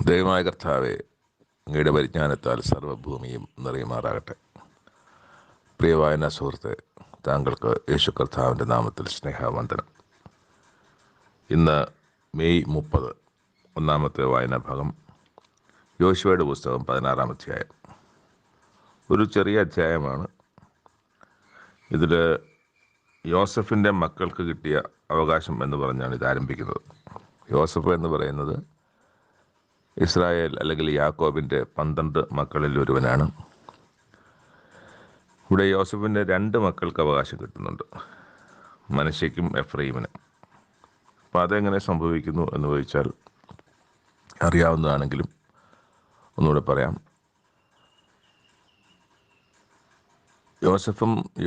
ദൈവമായ കർത്താവെ, അങ്ങയുടെ പരിജ്ഞാനത്താൽ സർവ്വഭൂമിയും നിറയുമാറാകട്ടെ. പ്രിയ വായനാ സുഹൃത്തെ, താങ്കൾക്ക് യേശു കർത്താവിൻ്റെ നാമത്തിൽ സ്നേഹവന്ദനം. ഇന്ന് മെയ് 30, ഒന്നാമത്തെ വായനാ ഭാഗം യോശുവയുടെ പുസ്തകം 16-ാം അധ്യായം. ഒരു ചെറിയ അധ്യായമാണ്. ഇതിൽ യോസഫിൻ്റെ മക്കൾക്ക് കിട്ടിയ അവകാശം എന്ന് പറഞ്ഞാണ് ഇത് ആരംഭിക്കുന്നത്. യോസഫ് എന്ന് പറയുന്നത് ഇസ്രായേൽ അല്ലെങ്കിൽ യാക്കോബിൻ്റെ 12 മക്കളിൽ ഒരുവനാണ്. ഇവിടെ യോസഫിൻ്റെ 2 മക്കൾക്ക് അവകാശം കിട്ടുന്നുണ്ട്, മനശ്ശെക്കും എഫ്രൈമിനും. അപ്പോൾ അതെങ്ങനെ സംഭവിക്കുന്നു എന്ന് ചോദിച്ചാൽ അറിയാവുന്നതാണെങ്കിലും ഒന്നുകൂടെ പറയാം.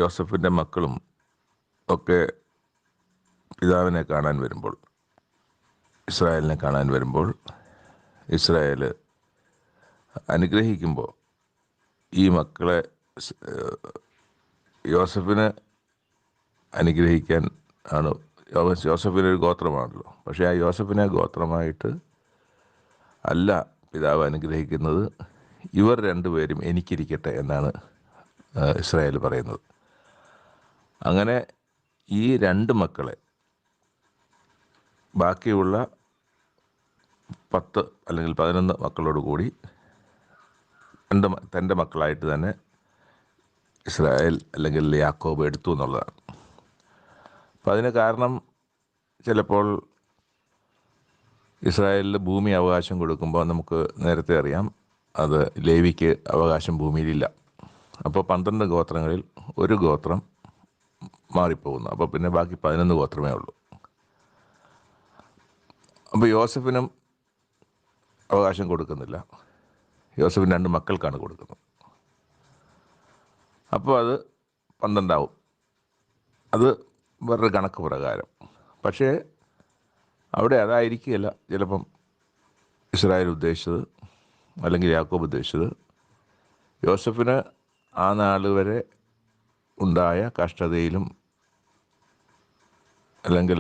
യോസഫിൻ്റെ മക്കളും ഒക്കെ പിതാവിനെ കാണാൻ വരുമ്പോൾ, ഇസ്രായേലിനെ കാണാൻ വരുമ്പോൾ, ഇസ്രായേൽ അനുഗ്രഹിക്കുമ്പോൾ ഈ മക്കളെ യോസഫിനെ അനുഗ്രഹിക്കാൻ ആണ്. യോസഫിനൊരു ഗോത്രമാണല്ലോ. പക്ഷേ ആ യോസഫിനെ ഗോത്രമായിട്ട് അല്ല പിതാവ് അനുഗ്രഹിക്കുന്നത്. ഇവർ രണ്ടുപേരും എനിക്കിരിക്കട്ടെ എന്നാണ് ഇസ്രായേൽ പറയുന്നത്. അങ്ങനെ ഈ 2 മക്കളെ ബാക്കിയുള്ള 10 അല്ലെങ്കിൽ 11 മക്കളോട് കൂടി തൻ്റെ മക്കളായിട്ട് തന്നെ ഇസ്രായേൽ അല്ലെങ്കിൽ യാക്കോബ് എടുത്തു എന്നുള്ളതാണ്. അപ്പം അതിന് കാരണം ചിലപ്പോൾ ഇസ്രായേലിൽ ഭൂമി അവകാശം കൊടുക്കുമ്പോൾ നമുക്ക് നേരത്തെ അറിയാം, അത് ലേവിക്ക് അവകാശം ഭൂമിയിലില്ല. അപ്പോൾ 12 ഗോത്രങ്ങളിൽ ഒരു ഗോത്രം മാറിപ്പോകുന്നു. അപ്പോൾ പിന്നെ ബാക്കി 11 ഗോത്രമേ ഉള്ളൂ. അപ്പോൾ യോസഫിനും അവകാശം കൊടുക്കുന്നില്ല, യോസഫിന് 2 മക്കൾക്കാണ് കൊടുക്കുന്നത്. അപ്പോൾ അത് 12 ആവും. അത് വേറൊരു കണക്ക് പ്രകാരം. പക്ഷേ അവിടെ അതായിരിക്കുകയില്ല ചിലപ്പം ഇസ്രായേൽ ഉദ്ദേശിച്ചത് അല്ലെങ്കിൽ യാക്കോബ് ഉദ്ദേശിച്ചത്. യോസഫിന് ആ നാൾ വരെ ഉണ്ടായ കഷ്ടതയിലും അല്ലെങ്കിൽ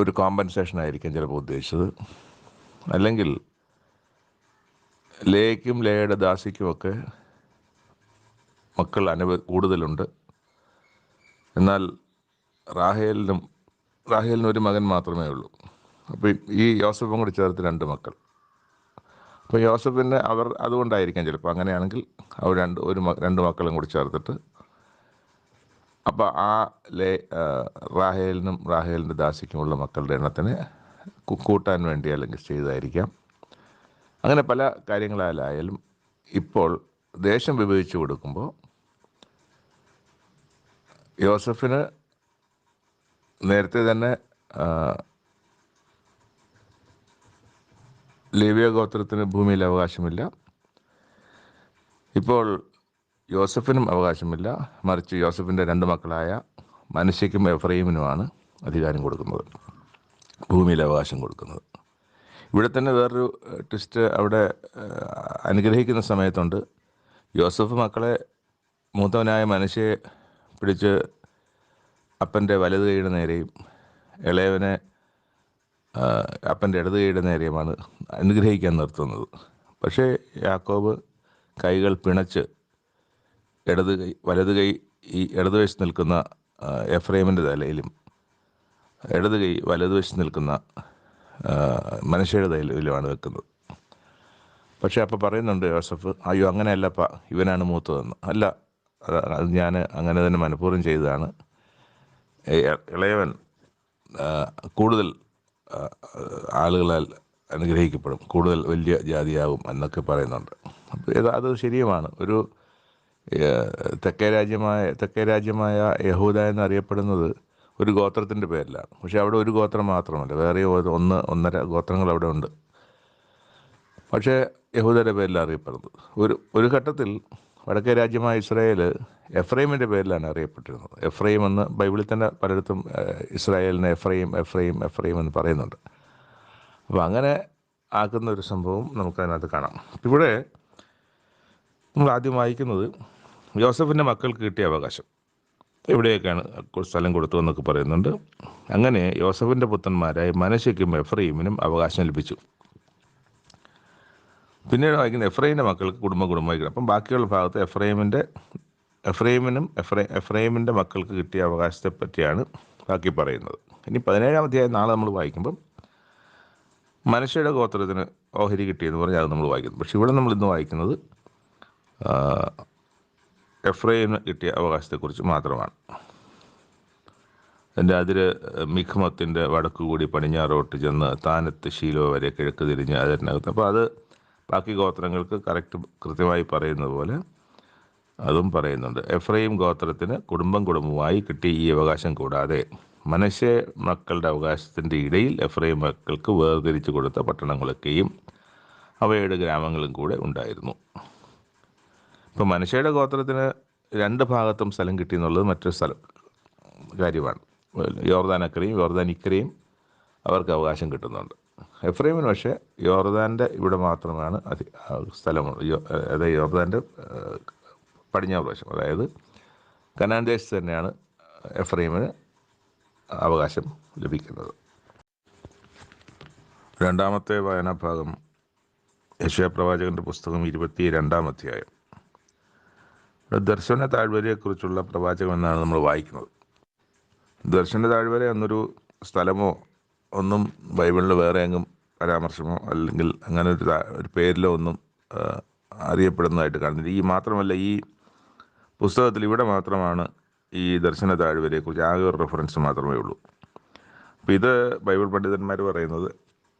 ഒരു കോമ്പൻസേഷൻ ആയിരിക്കും ചിലപ്പോൾ ഉദ്ദേശിച്ചത്. അല്ലെങ്കിൽ ലേയ്ക്കും ലേയുടെ ദാസിക്കുമൊക്കെ മക്കൾ കൂടുതലുണ്ട്. എന്നാൽ റാഹേലിന് ഒരു മകൻ മാത്രമേ ഉള്ളൂ. അപ്പോൾ ഈ യോസഫും കൂടി ചേർത്ത് 2 മക്കൾ. അപ്പോൾ യോസഫിന് അതുകൊണ്ടായിരിക്കാം ചിലപ്പോൾ. അങ്ങനെയാണെങ്കിൽ അവർ 2 മക്കളും കൂടി ചേർത്തിട്ട് അപ്പോൾ ആ റാഹേലിൻ്റെ ദാസിക്കുമുള്ള മക്കളുടെ എണ്ണത്തിന് കൂട്ടാൻ വേണ്ടി അല്ലെങ്കിൽ ചെയ്തതായിരിക്കാം. അങ്ങനെ പല കാര്യങ്ങളായാലും ഇപ്പോൾ ദേശം വിഭജിച്ചു കൊടുക്കുമ്പോൾ യോസഫിന് നേരത്തെ തന്നെ ലേവ്യ ഗോത്രത്തിന് ഭൂമിയിൽ അവകാശമില്ല. ഇപ്പോൾ യോസഫിനും അവകാശമില്ല, മറിച്ച് യോസഫിൻ്റെ 2 മക്കളായ മനശ്ശെക്കും എഫ്രൈമിനുമാണ് അധികാരം കൊടുക്കുന്നത്, ഭൂമിയിൽ അവകാശം കൊടുക്കുന്നത്. ഇവിടെ തന്നെ വേറൊരു ട്വിസ്റ്റ് അവിടെ അനുഗ്രഹിക്കുന്ന സമയത്തുണ്ട്. യോസഫ് മക്കളെ മൂത്തവനായ മനശ്ശെയെ പിടിച്ച് അപ്പൻ്റെ വലത് കൈയുടെ നേരെയും ഇളയവനെ അപ്പൻ്റെ ഇടത് കൈയുടെ നേരെയുമാണ് അനുഗ്രഹിക്കാൻ നിർത്തുന്നത്. പക്ഷേ യാക്കോബ് കൈകൾ പിണച്ച് വലത് കൈ ഈ ഇടതുവശത്ത് നിൽക്കുന്ന എഫ്രൈമിൻ്റെ തലയിലും ഇടത് കൈ വലതുവശത്ത് നിൽക്കുന്ന മനശ്ശെയുടെ തലയിലുമാണ് വെക്കുന്നത്. പക്ഷേ അപ്പോൾ പറയുന്നുണ്ട് യോസഫ്, അയ്യോ അങ്ങനെയല്ലപ്പ, ഇവനാണ് മൂത്തതെന്ന്. അല്ല, അത് ഞാൻ അങ്ങനെ തന്നെ മനഃപൂർവ്വം ചെയ്തതാണ്. ഇളയവൻ കൂടുതൽ ആളുകളാൽ അനുഗ്രഹിക്കപ്പെടും, കൂടുതൽ വലിയ ജാതിയാവും എന്നൊക്കെ പറയുന്നുണ്ട്. അപ്പോൾ അത് ശരിയുമാണ്. ഒരു തെക്കേ രാജ്യമായ യഹൂദ എന്നറിയപ്പെടുന്നത് ഒരു ഗോത്രത്തിൻ്റെ പേരിലാണ്. പക്ഷേ അവിടെ ഒരു ഗോത്രം മാത്രമല്ല, വേറെ 1-1.5 ഗോത്രങ്ങൾ അവിടെ ഉണ്ട്. പക്ഷേ യഹൂദയുടെ പേരിലാണ് അറിയപ്പെടുന്നത്. ഒരു ഘട്ടത്തിൽ വടക്കേ രാജ്യമായ ഇസ്രായേൽ എഫ്രൈമിൻ്റെ പേരിലാണ് അറിയപ്പെട്ടിരുന്നത്. എഫ്രൈം എന്ന് ബൈബിളിൽ തന്നെ പലയിടത്തും ഇസ്രായേലിനെ എഫ്രൈം എന്ന് പറയുന്നുണ്ട്. അപ്പോൾ അങ്ങനെ ആക്കുന്ന ഒരു സംഭവം നമുക്കതിനകത്ത് കാണാം. ഇവിടെ നമ്മൾ ആദ്യം വായിക്കുന്നത് യോസഫിൻ്റെ മക്കൾക്ക് കിട്ടിയ അവകാശം. എവിടെയൊക്കെയാണ് സ്ഥലം കൊടുത്തു എന്നൊക്കെ പറയുന്നുണ്ട്. അങ്ങനെ യോസഫിൻ്റെ പുത്രന്മാരായ മനശ്ശെക്കും എഫ്രൈമിനും അവകാശം ലഭിച്ചു. പിന്നീട് വായിക്കുന്ന എഫ്രൈമിൻ്റെ മക്കൾക്ക് കുടുംബമായി. അപ്പം ബാക്കിയുള്ള ഭാഗത്ത് എഫ്രൈമിൻ്റെ മക്കൾക്ക് കിട്ടിയ അവകാശത്തെ പറ്റിയാണ് ബാക്കി പറയുന്നത്. ഇനി 17-ാം അധ്യായം നാളെ നമ്മൾ വായിക്കുമ്പം മനശ്ശെയുടെ ഗോത്രത്തിന് ഓഹരി കിട്ടിയെന്ന് പറഞ്ഞാൽ അത് നമ്മൾ വായിക്കുന്നു. പക്ഷെ ഇവിടെ നമ്മൾ ഇന്ന് വായിക്കുന്നത് എഫ്രൈമിന് കിട്ടിയ അവകാശത്തെക്കുറിച്ച് മാത്രമാണ്. എൻ്റെ അതിര് മിഖ്മത്തിൻ്റെ വടക്കുകൂടി പടിഞ്ഞാറോട്ട് ചെന്ന് താനത്ത് ശീലോ വരെ കിഴക്ക് തിരിഞ്ഞ് അതിനകത്ത്. അപ്പോൾ അത് ബാക്കി ഗോത്രങ്ങൾക്ക് കൃത്യമായി പറയുന്നത് പോലെ അതും പറയുന്നുണ്ട്. എഫ്രൈം ഗോത്രത്തിന് കുടുംബമായി കിട്ടിയ ഈ അവകാശം കൂടാതെ മനശ്ശെ മക്കളുടെ അവകാശത്തിൻ്റെ ഇടയിൽ എഫ്രൈം മക്കൾക്ക് വേർതിരിച്ചു കൊടുത്ത പട്ടണങ്ങളൊക്കെയും അവയുടെ ഗ്രാമങ്ങളും കൂടെ ഉണ്ടായിരുന്നു. ഇപ്പം മനശ്ശെയുടെ ഗോത്രത്തിന് 2 ഭാഗത്തും സ്ഥലം കിട്ടി എന്നുള്ളത് മറ്റൊരു കാര്യമാണ്. യോർദാനക്കരയും യോർദാനിക്കരയും അവർക്ക് അവകാശം കിട്ടുന്നുണ്ട്. എഫ്രൈമിന് പക്ഷേ യോർദാൻ്റെ ഇവിടെ മാത്രമാണ് സ്ഥലമുള്ളത്. അതായത് യോർദാൻ്റെ പടിഞ്ഞാറ് വശം, അതായത് കനാൻ ദേശത്ത് തന്നെയാണ് എഫ്രൈമിന് അവകാശം ലഭിക്കുന്നത്. രണ്ടാമത്തെ വായനാഭാഗം യെശയ്യാ പ്രവാചകൻ്റെ പുസ്തകം 22-ാം അധ്യായം. ദർശന താഴ്വരയെക്കുറിച്ചുള്ള പ്രവാചകം എന്നാണ് നമ്മൾ വായിക്കുന്നത്. ദർശന താഴ്വര എന്നൊരു സ്ഥലമോ ഒന്നും ബൈബിളിൽ വേറെ എങ്ങും പരാമർശമോ അല്ലെങ്കിൽ അങ്ങനെ ഒരു പേരിലോ ഒന്നും അറിയപ്പെടുന്നതായിട്ട് കാണുന്നില്ല. മാത്രമല്ല ഈ പുസ്തകത്തിൽ ഇവിടെ മാത്രമാണ് ഈ ദർശന താഴ്വരയെക്കുറിച്ച് ആകെ ഒരു റെഫറൻസ് മാത്രമേ ഉള്ളൂ. അപ്പോൾ ഇത് ബൈബിൾ പണ്ഡിതന്മാർ പറയുന്നത്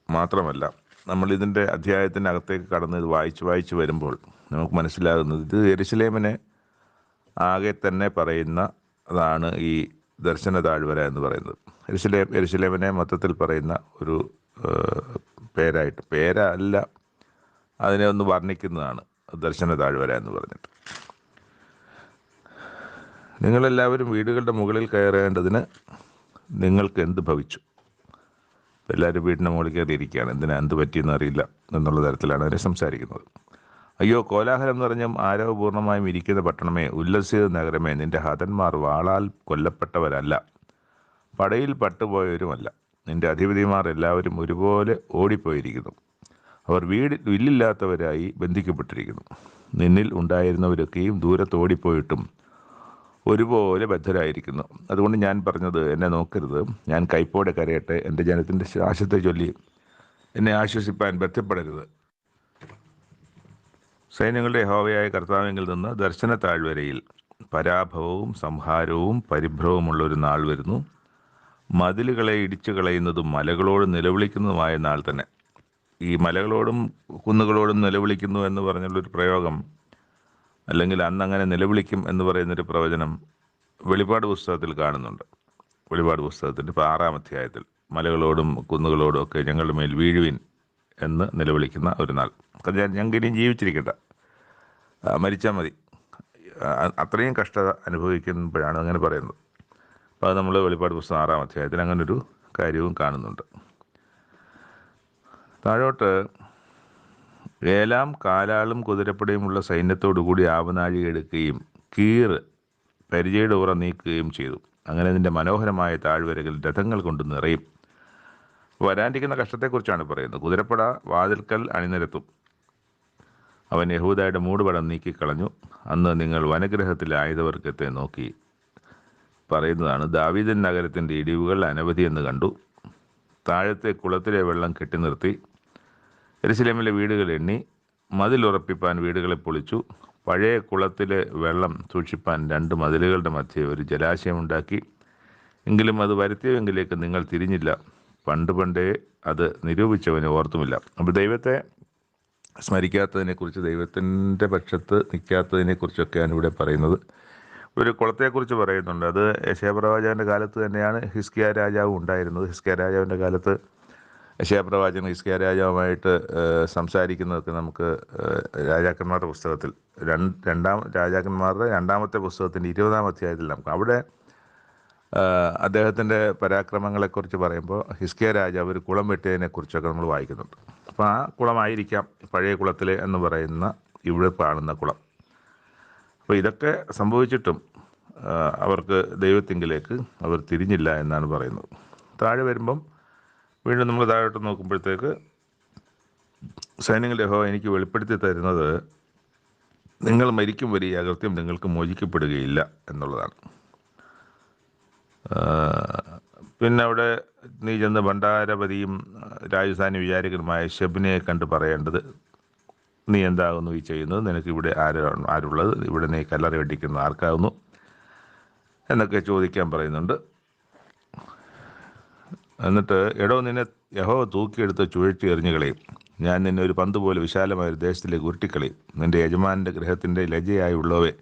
മാത്രമല്ല, നമ്മളിതിൻ്റെ അധ്യായത്തിൻ്റെ അകത്തേക്ക് കടന്ന് ഇത് വായിച്ച് വരുമ്പോൾ നമുക്ക് മനസ്സിലാകുന്നത് ഇത് യെരുശലേമിനെ ആകെ തന്നെ പറയുന്നതാണ് ഈ ദർശന താഴ്വര എന്ന് പറയുന്നത്. യെരുശലേമിനെ മൊത്തത്തിൽ പറയുന്ന ഒരു പേരല്ല, അതിനെ ഒന്ന് വർണ്ണിക്കുന്നതാണ് ദർശന താഴ്വര എന്ന് പറഞ്ഞിട്ട്. നിങ്ങളെല്ലാവരും വീടുകളുടെ മുകളിൽ കയറേണ്ടതിന് നിങ്ങൾക്ക് എന്ത് ഭവിച്ചു? എല്ലാവരും വീടിൻ്റെ മുകളിൽ കയറിയിരിക്കുകയാണ്. എന്ത് പറ്റിയെന്ന് അറിയില്ല എന്നുള്ള തരത്തിലാണ് അവരെ സംസാരിക്കുന്നത്. അയ്യോ, കോലാഹലം നിറഞ്ഞും ആരവപൂർണമായും ഇരിക്കുന്ന പട്ടണമേ, ഉല്ലസിത നഗരമേ, നിന്റെ ഹതന്മാർ വാളാൽ കൊല്ലപ്പെട്ടവരല്ല, പടയിൽ പട്ടുപോയവരുമല്ല. നിന്റെ അധിപതിമാർ എല്ലാവരും ഒരുപോലെ ഓടിപ്പോയിരിക്കുന്നു. അവർ വില്ലില്ലാത്തവരായി ബന്ധിക്കപ്പെട്ടിരിക്കുന്നു. നിന്നിൽ ഉണ്ടായിരുന്നവരൊക്കെയും ദൂരത്ത് ഓടിപ്പോയിട്ടും ഒരുപോലെ ബദ്ധരായിരിക്കുന്നു. അതുകൊണ്ട് ഞാൻ പറഞ്ഞത്, എന്നെ നോക്കരുത്, ഞാൻ കൈപ്പോടെ കരയട്ടെ, എൻ്റെ ജനത്തിൻ്റെ നാശത്തെ ചൊല്ലി എന്നെ ആശ്വസിപ്പാൻ ബന്ധപ്പെടരുത്. സൈന്യങ്ങളുടെ യഹോവയായ കർത്താവിങ്കിൽ നിന്ന് ദർശന താഴ്വരയിൽ പരാഭവവും സംഹാരവും പരിഭ്രമവുമുള്ള ഒരു നാൾ വരുന്നു. മതിലുകളെ ഇടിച്ചു കളയുന്നതും മലകളോട് നിലവിളിക്കുന്നതുമായ നാൾ തന്നെ. ഈ മലകളോടും കുന്നുകളോടും നിലവിളിക്കുന്നു എന്ന് പറഞ്ഞുള്ളൊരു പ്രയോഗം, അല്ലെങ്കിൽ അന്നങ്ങനെ നിലവിളിക്കും എന്ന് പറയുന്നൊരു പ്രവചനം വെളിപാട് പുസ്തകത്തിൽ കാണുന്നുണ്ട്. വെളിപാട് പുസ്തകത്തിൻ്റെ 6-ാം അധ്യായത്തിൽ മലകളോടും കുന്നുകളോടും ഒക്കെ ഞങ്ങളുടെ മേൽ വീഴുവിൻ എന്ന് നിലവിളിക്കുന്ന ഒരു നാൾ. ഞങ്ങൾക്ക് ഇനിയും ജീവിച്ചിരിക്കട്ടെ, മരിച്ചാൽ മതി, അത്രയും കഷ്ടത അനുഭവിക്കുമ്പോഴാണ് അങ്ങനെ പറയുന്നത്. അപ്പോൾ അത് നമ്മൾ വെളിപാട് പുസ്തകം 6-ാം അധ്യായത്തിൽ അങ്ങനൊരു കാര്യവും കാണുന്നുണ്ട്. താഴോട്ട് ഏലാം കാലാളും കുതിരപ്പടയുമുള്ള സൈന്യത്തോടുകൂടി ആവനാഴി എടുക്കുകയും പരിചയുടെ ഉറ നീക്കുകയും ചെയ്തു. അങ്ങനെ നിൻ്റെ മനോഹരമായ താഴ്വരകൾ രഥങ്ങൾ കൊണ്ട് നിറയും. വരാനിരിക്കുന്ന കഷ്ടത്തെക്കുറിച്ചാണ് പറയുന്നത്. കുതിരപ്പട വാതിൽക്കൽ അണിനിരത്തും. അവൻ യഹൂദയുടെ മൂടുപടം നീക്കിക്കളഞ്ഞു. അന്ന് നിങ്ങൾ വനഗ്രഹത്തിലായതവർക്കത്തെ നോക്കി പറയുന്നതാണ്, ദാവീദൻ നഗരത്തിൻ്റെ ഇടിവുകൾ അനവധി എന്ന് കണ്ടു. താഴത്തെ കുളത്തിലെ വെള്ളം കെട്ടി നിർത്തി. യെരുശലേമിലെ വീടുകൾ എണ്ണി. മതിലുറപ്പിപ്പാൻ വീടുകളെ പൊളിച്ചു. പഴയ കുളത്തിലെ വെള്ളം സൂക്ഷിപ്പാൻ 2 മതിലുകളുടെ മധ്യേ ഒരു ജലാശയമുണ്ടാക്കി. എങ്കിലും അത് വരുത്തിയവെങ്കിലേക്ക് നിങ്ങൾ തിരിഞ്ഞില്ല. പണ്ടേ അത് നിരൂപിച്ചവന് ഓർത്തുമില്ല. അപ്പോൾ ദൈവത്തെ സ്മരിക്കാത്തതിനെക്കുറിച്ച്, ദൈവത്തിൻ്റെ പക്ഷത്ത് നിൽക്കാത്തതിനെക്കുറിച്ചൊക്കെയാണ് ഇവിടെ പറയുന്നത്. ഒരു കുളത്തെക്കുറിച്ച് പറയുന്നുണ്ട്. അത് യെശയ്യാ പ്രവാചകൻ്റെ കാലത്ത് തന്നെയാണ് ഹിസ്കിയാ രാജാവ് ഉണ്ടായിരുന്നത്. ഹിസ്കിയാ രാജാവിൻ്റെ കാലത്ത് യെശയ്യാ പ്രവാചകൻ ഹിസ്കിയാ രാജാവുമായിട്ട് സംസാരിക്കുന്നതൊക്കെ നമുക്ക് രാജാക്കന്മാരുടെ പുസ്തകത്തിൽ 2 രാജാക്കന്മാരുടെ 2-ാമത്തെ പുസ്തകത്തിൻ്റെ 20-ാം അധ്യായത്തിൽ നമുക്ക് അവിടെ അദ്ദേഹത്തിൻ്റെ പരാക്രമങ്ങളെക്കുറിച്ച് പറയുമ്പോൾ ഹിസ്കിയാ രാജാവ് ഒരു കുളം വെട്ടിയതിനെക്കുറിച്ചൊക്കെ നമ്മൾ വായിക്കുന്നുണ്ട്. അപ്പോൾ ആ കുളമായിരിക്കാം പഴയ കുളത്തിലെ എന്ന് പറയുന്ന ഇവിടെ കാണുന്ന കുളം. അപ്പോൾ ഇതൊക്കെ സംഭവിച്ചിട്ടും അവർക്ക് ദൈവത്തിങ്കിലേക്ക് അവർ തിരിഞ്ഞില്ല എന്നാണ് പറയുന്നത്. താഴെ വരുമ്പം വീണ്ടും നമ്മൾ താഴോട്ട് നോക്കുമ്പോഴത്തേക്ക് സൈന്യങ്ങളുടെ യഹോവ എനിക്ക് വെളിപ്പെടുത്തി തരുന്നത് നിങ്ങൾ മരിക്കും വരെ ഈ അകൃത്യം നിങ്ങൾക്ക് മോചിക്കപ്പെടുകയില്ല എന്നുള്ളതാണ്. പിന്നെ അവിടെ നീ ചെന്ന് ഭണ്ഡാരപതിയും രാജധാനി വിചാരകനുമായ ശെബ്നയെ കണ്ട് പറയേണ്ടത്, നീ എന്താകുന്നു ഈ ചെയ്യുന്നത്? നിനക്ക് ഇവിടെ ആരുള്ളത്? ഇവിടെ നീ കല്ലറ വെട്ടിക്കുന്നത് ആർക്കാകുന്നു എന്നൊക്കെ ചോദിക്കാൻ പറയുന്നുണ്ട്. എന്നിട്ട് എടോ, നിന്നെ യഹോവ തൂക്കിയെടുത്ത് ചുഴറ്റി എറിഞ്ഞു കളയും. ഞാൻ നിന്നെ ഒരു പന്ത് പോലെ വിശാലമായ ഒരു ദേശത്തിലേക്ക് ഉരുട്ടിക്കളയും. നിന്റെ യജമാനൻ്റെ ഗൃഹത്തിൻ്റെ ലജ്ജയായുള്ളവേ,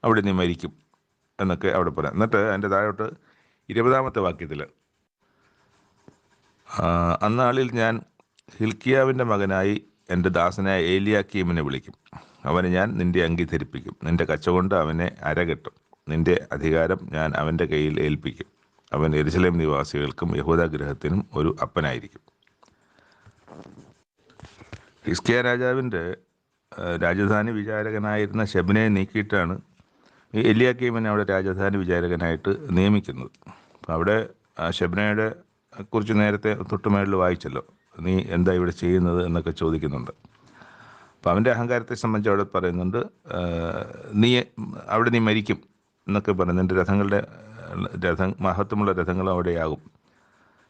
അവിടെ നീ മരിക്കും എന്നൊക്കെ അവിടെ പറയാം. എന്നിട്ട് അതിൻ്റെ താഴോട്ട് 20-ാമത്തെ വാക്യത്തിൽ, അന്നാളിൽ ഞാൻ ഹിൽക്കിയാവിൻ്റെ മകനായി എൻ്റെ ദാസനായ ഏലിയാക്കീമിനെ വിളിക്കും. അവനെ ഞാൻ നിന്റെ അങ്കി ധരിപ്പിക്കും. നിന്റെ കച്ച കൊണ്ട് അവനെ അരകെട്ടും. നിന്റെ അധികാരം ഞാൻ അവൻ്റെ കയ്യിൽ ഏൽപ്പിക്കും. അവൻ യെരൂശലേം നിവാസികൾക്കും യഹൂദാ ഗൃഹത്തിനും ഒരു അപ്പനായിരിക്കും. ഹിസ്കിയ രാജാവിൻ്റെ രാജധാനി വിചാരകനായിരുന്ന ശെബ്നയെ നീക്കിയിട്ടാണ് ഈ എലിയാക്കീമിനെ അവിടെ രാജധാനി വിചാരകനായിട്ട് നിയമിക്കുന്നത്. അപ്പം അവിടെ ശെബ്നയുടെ കുറിച്ച് നേരത്തെ തൊട്ടുമേളിൽ വായിച്ചല്ലോ, നീ എന്താ ഇവിടെ ചെയ്യുന്നത് എന്നൊക്കെ ചോദിക്കുന്നുണ്ട്. അപ്പം അവൻ്റെ അഹങ്കാരത്തെ സംബന്ധിച്ച് അവിടെ പറയുന്നുണ്ട്, അവിടെ നീ മരിക്കും എന്നൊക്കെ പറയുന്നു. നിൻ്റെ മഹത്വമുള്ള രഥങ്ങളും അവിടെയാകും.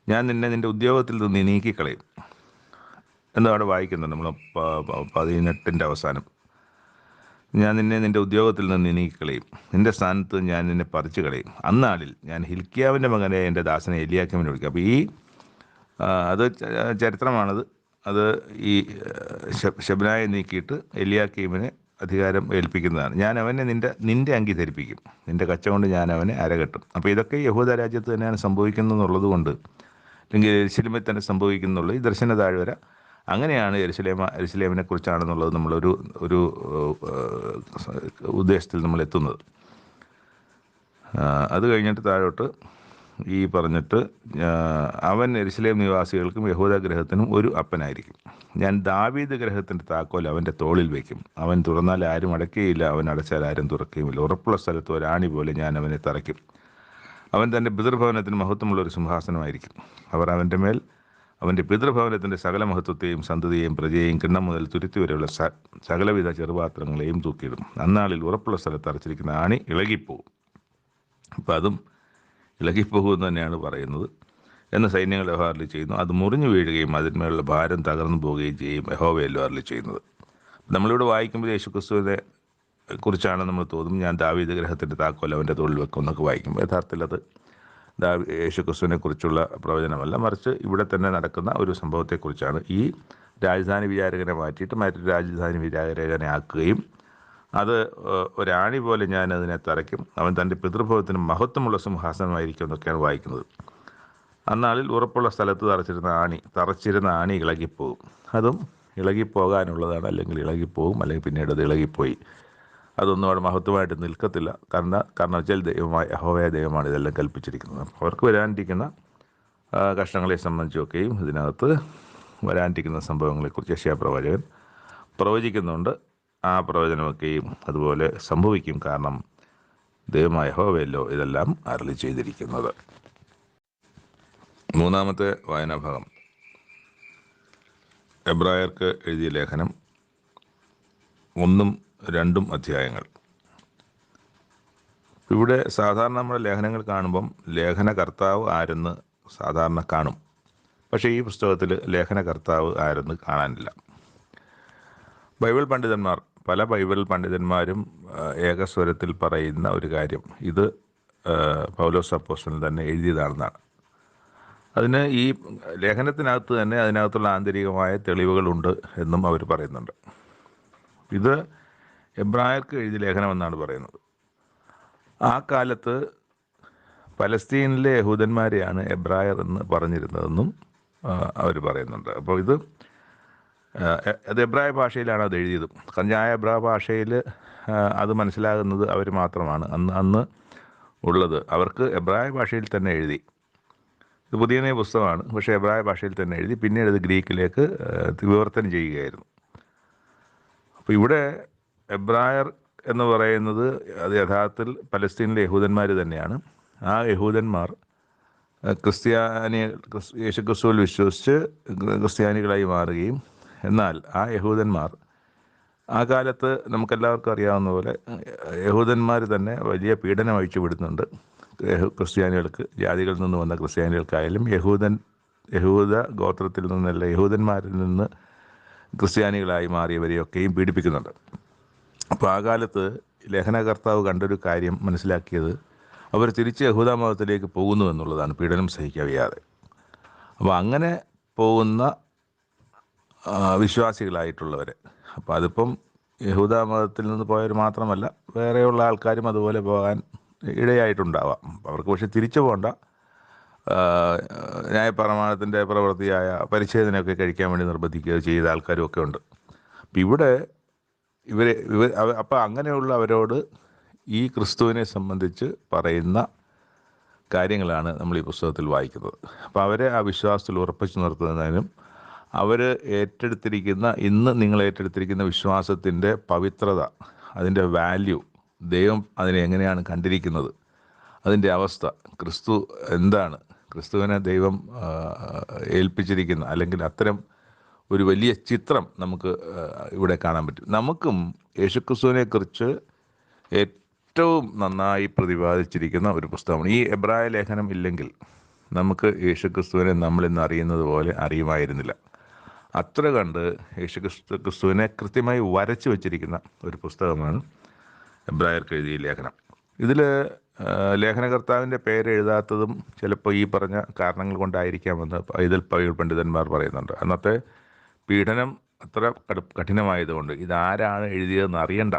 ഞാൻ നിന്റെ ഉദ്യോഗത്തിൽ നിന്ന് നീ നീക്കിക്കളയും എന്നവിടെ വായിക്കുന്നുണ്ട് നമ്മൾ 18 അവസാനം. ഞാൻ നിന്റെ ഉദ്യോഗത്തിൽ നിന്ന് നീ നീക്കിക്കളയും, നിന്റെ സ്ഥാനത്ത് ഞാൻ നിന്നെ പറിച്ചു കളയും. അന്നാളിൽ ഞാൻ ഹിൽക്കിയാവിൻ്റെ മകനെ എൻ്റെ ദാസനെ എലിയാക്കീമിനെ വിളിക്കും. അപ്പോൾ അത് ചരിത്രമാണത്. അത് ഈ ശെബ്നായെ നീക്കിയിട്ട് എലിയാക്കീമിനെ അധികാരം ഏൽപ്പിക്കുന്നതാണ്. ഞാൻ അവനെ നിന്റെ അങ്കി ധരിപ്പിക്കും. നിന്റെ കച്ച കൊണ്ട് ഞാൻ അവനെ അരകെട്ടും. അപ്പോൾ ഇതൊക്കെ യഹൂദ രാജ്യത്ത് തന്നെയാണ് സംഭവിക്കുന്നത് കൊണ്ട്, അല്ലെങ്കിൽ യെരൂശലേമിൽ തന്നെ സംഭവിക്കുന്നുള്ളത്. ഈ ദർശന താഴ്വര അങ്ങനെയാണ് യെരൂശലേമിനെ കുറിച്ചാണെന്നുള്ളത് നമ്മളൊരു ഉദ്ദേശത്തിൽ നമ്മൾ എത്തുന്നത്. അത് കഴിഞ്ഞിട്ട് താഴോട്ട് ഈ പറഞ്ഞിട്ട്, അവൻ യെരൂശലേം നിവാസികൾക്കും യഹൂദാ ഗൃഹത്തിനും ഒരു അപ്പനായിരിക്കും. ഞാൻ ദാവീദ് ഗൃഹത്തിൻ്റെ താക്കോൽ അവൻ്റെ തോളിൽ വയ്ക്കും. അവൻ തുറന്നാൽ ആരും അടയ്ക്കുകയില്ല, അവൻ അടച്ചാൽ ആരും തുറക്കുകയുമില്ല. ഉറപ്പുള്ള സ്ഥലത്ത് ഒരാണി പോലെ ഞാൻ അവനെ തറയ്ക്കും. അവൻ തൻ്റെ പിതൃഭവനത്തിന് മഹത്വമുള്ളൊരു സിംഹാസനമായിരിക്കും. അവർ അവൻ്റെ മേൽ അവൻ്റെ പിതൃഭവനത്തിൻ്റെ സകല മഹത്വത്തെയും സന്തതിയെയും പ്രജയെയും കിണ്ണം മുതൽ തുരുത്തി വരെയുള്ള സകലവിധ ചെറുപാത്രങ്ങളെയും തൂക്കിയിടും. അന്നാളിൽ ഉറപ്പുള്ള സ്ഥലത്ത് അറച്ചിരിക്കുന്ന ആണി ഇളകിപ്പോവും. അപ്പം അതും ഇളകിപ്പോകുമെന്ന് തന്നെയാണ് പറയുന്നത് എന്ന് സൈന്യങ്ങളുടെ യഹോവ അരുളി ചെയ്യുന്നു. അത് മുറിഞ്ഞു വീഴുകയും അതിന്മേലുള്ള ഭാരം തകർന്നു പോവുകയും ചെയ്യും. യഹോവയല്ലോ അരുളി ചെയ്യുന്നത്. നമ്മളിവിടെ വായിക്കുമ്പോൾ യേശുക്രിസ്തുവിനെ കുറിച്ചാണ് നമ്മൾ തോന്നും. ഞാൻ ദാവീദ് ഗൃഹത്തിൻ്റെ താക്കോൽ അവൻ്റെ തോളിൽ വെക്കും എന്നൊക്കെ വായിക്കുമ്പോൾ യഥാർത്ഥത്തിൽ അത് യേശുക്രിസ്തുവിനെ കുറിച്ചുള്ള പ്രവചനമല്ല, മറിച്ച് ഇവിടെ തന്നെ നടക്കുന്ന ഒരു സംഭവത്തെക്കുറിച്ചാണ്. ഈ രാജധാനി വിചാരകനെ മാറ്റിയിട്ട് മറ്റൊരു രാജധാനി വിചാരകനെ ആക്കുകയും അത് ഒരാണി പോലെ ഞാൻ അതിനെ തറയ്ക്കും. അവൻ തൻ്റെ പിതൃഭവത്തിന് മഹത്വമുള്ള സിംഹാസനമായിരിക്കും എന്നൊക്കെയാണ് വായിക്കുന്നത്. അന്നാളിൽ ഉറപ്പുള്ള സ്ഥലത്ത് തറച്ചിരുന്ന ആണി ഇളകിപ്പോകും. അതും ഇളകിപ്പോകാനുള്ളതാണ്, അല്ലെങ്കിൽ ഇളകിപ്പോകും, അല്ലെങ്കിൽ പിന്നീട് അത് ഇളകിപ്പോയി. അതൊന്നും അവിടെ മഹത്വമായിട്ട് നിൽക്കത്തില്ല. കാരണം വെച്ചാൽ യഹോവയായ ദൈവമാണ് ഇതെല്ലാം കൽപ്പിച്ചിരിക്കുന്നത്. അവർക്ക് വരാനിരിക്കുന്ന കഷ്ടങ്ങളെ സംബന്ധിച്ചൊക്കെയും ഇതിനകത്ത് വരാനിരിക്കുന്ന സംഭവങ്ങളെക്കുറിച്ച് യെശയ്യാ പ്രവാചകൻ പ്രവചിക്കുന്നുണ്ട്. ആ പ്രവചനമൊക്കെയും അതുപോലെ സംഭവിക്കും. കാരണം ദൈവമായ യഹോവയല്ലോ ഇതെല്ലാം അരുളി ചെയ്തിരിക്കുന്നത്. 3-ാമത്തെ വായനാഭാഗം എബ്രായർക്ക് എഴുതിയ ലേഖനം 1-2 അധ്യായങ്ങൾ. ഇവിടെ സാധാരണ നമ്മുടെ ലേഖനങ്ങൾ കാണുമ്പം ലേഖനകർത്താവ് ആരെന്ന് സാധാരണ കാണും. പക്ഷേ ഈ പുസ്തകത്തിൽ ലേഖനകർത്താവ് ആരെന്ന് കാണാനില്ല. പല ബൈബിൾ പണ്ഡിതന്മാരും ഏകസ്വരത്തിൽ പറയുന്ന ഒരു കാര്യം, ഇത് പൗലോസ് അപ്പോസ്തലൻ തന്നെ എഴുതിയതാണെന്നാണ്. അതിന് ഈ ലേഖനത്തിനകത്ത് തന്നെ അതിനകത്തുള്ള ആന്തരികമായ തെളിവുകളുണ്ട് എന്നും അവർ പറയുന്നുണ്ട്. ഇത് എബ്രായർക്ക് എഴുതിയ ലേഖനമെന്നാണ് പറയുന്നത്. ആ കാലത്ത് പലസ്തീനിലെ യഹൂദന്മാരെയാണ് എബ്രായർ എന്ന് പറഞ്ഞിരുന്നതെന്നും അവർ പറയുന്നുണ്ട്. അപ്പോൾ അത് എബ്രായ ഭാഷയിലാണ് അത് എഴുതിയത്. കഞ്ഞായ എബ്രായ ഭാഷയിൽ അത് മനസ്സിലാകുന്നത് അവർ മാത്രമാണ് അന്ന് ഉള്ളത്. അവർക്ക് എബ്രായ ഭാഷയിൽ തന്നെ എഴുതി. ഇത് പുതിയ നിയമ പുസ്തകമാണ്, പക്ഷേ എബ്രായ ഭാഷയിൽ തന്നെ എഴുതി. പിന്നീട് ഇത് ഗ്രീക്കിലേക്ക് വിവർത്തനം ചെയ്യുകയായിരുന്നു. അപ്പോൾ ഇവിടെ എബ്രായർ എന്ന് പറയുന്നത് അത് യഥാർത്ഥത്തിൽ പലസ്തീനിലെ യഹൂദന്മാർ തന്നെയാണ്. ആ യഹൂദന്മാർ യേശുക്രിസ്തുവിൽ വിശ്വസിച്ച് ക്രിസ്ത്യാനികളായി മാറുകയും, എന്നാൽ ആ യഹൂദന്മാർ ആ കാലത്ത് നമുക്കെല്ലാവർക്കും അറിയാവുന്ന പോലെ യഹൂദന്മാർ തന്നെ വലിയ പീഡനം അഴിച്ചു വിടുന്നുണ്ട് ക്രിസ്ത്യാനികൾക്ക്. ജാതികളിൽ നിന്ന് വന്ന ക്രിസ്ത്യാനികൾക്കായാലും യഹൂദ ഗോത്രത്തിൽ നിന്നല്ല, യഹൂദന്മാരിൽ നിന്ന് ക്രിസ്ത്യാനികളായി മാറിയവരെയൊക്കെയും പീഡിപ്പിക്കുന്നുണ്ട്. അപ്പോൾ ആ കാലത്ത് ലേഖനകർത്താവ് കണ്ടൊരു കാര്യം മനസ്സിലാക്കിയത്, അവർ തിരിച്ച് യഹൂദ മതത്തിലേക്ക് പോകുന്നു എന്നുള്ളതാണ്, പീഡനം സഹിക്കവയ്യാതെ. അപ്പോൾ അങ്ങനെ പോകുന്ന വിശ്വാസികളായിട്ടുള്ളവർ, അപ്പോൾ അതിപ്പം യഹൂദ മതത്തിൽ നിന്ന് പോയവർ മാത്രമല്ല, വേറെയുള്ള ആൾക്കാരും അതുപോലെ പോകാൻ ഇടയായിട്ടുണ്ടാവാം. അവർക്ക് പക്ഷെ തിരിച്ചു പോകണ്ട, ന്യായപ്രമാണത്തിൻ്റെ പ്രവൃത്തിയായ പരിച്ഛേദനയൊക്കെ കഴിക്കാൻ വേണ്ടി നിർബന്ധിക്കുക ചെയ്ത ആൾക്കാരും ഒക്കെ ഉണ്ട്. അപ്പം ഇവിടെ അപ്പം അങ്ങനെയുള്ള അവരോട് ഈ ക്രിസ്തുവിനെ സംബന്ധിച്ച് പറയുന്ന കാര്യങ്ങളാണ് നമ്മൾ ഈ പുസ്തകത്തിൽ വായിക്കുന്നത്. അപ്പോൾ അവരെ ആ വിശ്വാസത്തിൽ ഉറപ്പിച്ചു നിർത്തുന്നതിനും അവർ ഇന്ന് നിങ്ങൾ ഏറ്റെടുത്തിരിക്കുന്ന വിശ്വാസത്തിൻ്റെ പവിത്രത, അതിൻ്റെ വാല്യൂ, ദൈവം അതിനെ എങ്ങനെയാണ് കണ്ടിരിക്കുന്നത്, അതിൻ്റെ അവസ്ഥ, ക്രിസ്തു എന്താണ്, ക്രിസ്തുവിനെ ദൈവം ഏൽപ്പിച്ചിരിക്കുന്ന അല്ലെങ്കിൽ അത്തരം ഒരു വലിയ ചിത്രം നമുക്ക് ഇവിടെ കാണാൻ പറ്റും. നമുക്കും യേശുക്രിസ്തുവിനെക്കുറിച്ച് ഏറ്റവും നന്നായി പ്രതിപാദിച്ചിരിക്കുന്ന ഒരു പുസ്തകമാണ്. ഈ എബ്രായ ലേഖനം ഇല്ലെങ്കിൽ നമുക്ക് യേശുക്രിസ്തുവിനെ നമ്മളിന്ന് അറിയുന്നത് പോലെ അറിയുമായിരുന്നില്ല. അത്ര കണ്ട് ക്രിസ്തുവിനെ കൃത്യമായി വരച്ചു വച്ചിരിക്കുന്ന ഒരു പുസ്തകമാണ് എബ്രായർക്ക് എഴുതിയ ലേഖനം. ഇതിൽ ലേഖനകർത്താവിൻ്റെ പേര് എഴുതാത്തതും ചിലപ്പോൾ ഈ പറഞ്ഞ കാരണങ്ങൾ കൊണ്ടായിരിക്കാമെന്ന് ഇതിൽ പണ്ഡിതന്മാർ പറയുന്നുണ്ട്. അന്നത്തെ പീഡനം അത്ര കഠിനമായതുകൊണ്ട് ഇതാരാണ് എഴുതിയതെന്ന് അറിയണ്ട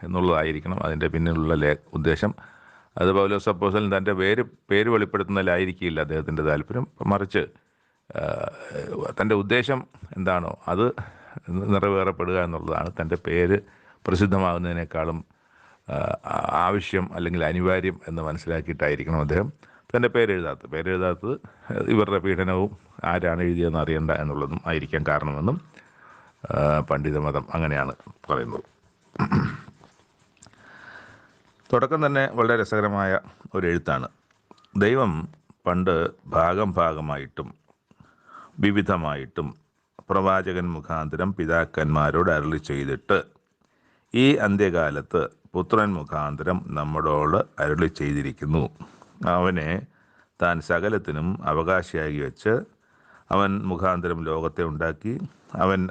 എന്നുള്ളതായിരിക്കണം അതിൻ്റെ പിന്നിലുള്ള ഉദ്ദേശം. അത് പൗലോസ് അപ്പോസ്തലൻ തൻ്റെ പേര് വെളിപ്പെടുത്തുന്നതിലായിരിക്കില്ല അദ്ദേഹത്തിൻ്റെ താല്പര്യം, മറിച്ച് തൻ്റെ ഉദ്ദേശം എന്താണോ അത് നിറവേറപ്പെടുക എന്നുള്ളതാണ്. തൻ്റെ പേര് പ്രസിദ്ധമാകുന്നതിനേക്കാളും ആവശ്യം അല്ലെങ്കിൽ അനിവാര്യം എന്ന് മനസ്സിലാക്കിയിട്ടായിരിക്കണം അദ്ദേഹം തൻ്റെ പേരെഴുതാത്തത് ഇവരുടെ പീഡനവും ആരാണ് എഴുതിയതെന്ന് അറിയണ്ട എന്നുള്ളതും ആയിരിക്കാൻ കാരണമെന്നും പണ്ഡിതമതം അങ്ങനെയാണ് പറയുന്നത്. തുടക്കം തന്നെ വളരെ രസകരമായ ഒരു എഴുത്താണ്. ദൈവം പണ്ട് ഭാഗമായിട്ടും വിവിധമായിട്ടും പ്രവാചകൻ മുഖാന്തരം പിതാക്കന്മാരോട് അരുളി ചെയ്തിട്ട് ഈ അന്ത്യകാലത്ത് പുത്രൻ മുഖാന്തരം നമ്മളോട് അരുളി ചെയ്തിരിക്കുന്നു. അവനെ താൻ സകലത്തിനും അവകാശിയാക്കി വെച്ച് അവൻ മുഖാന്തരം ലോകത്തെ ഉണ്ടാക്കി.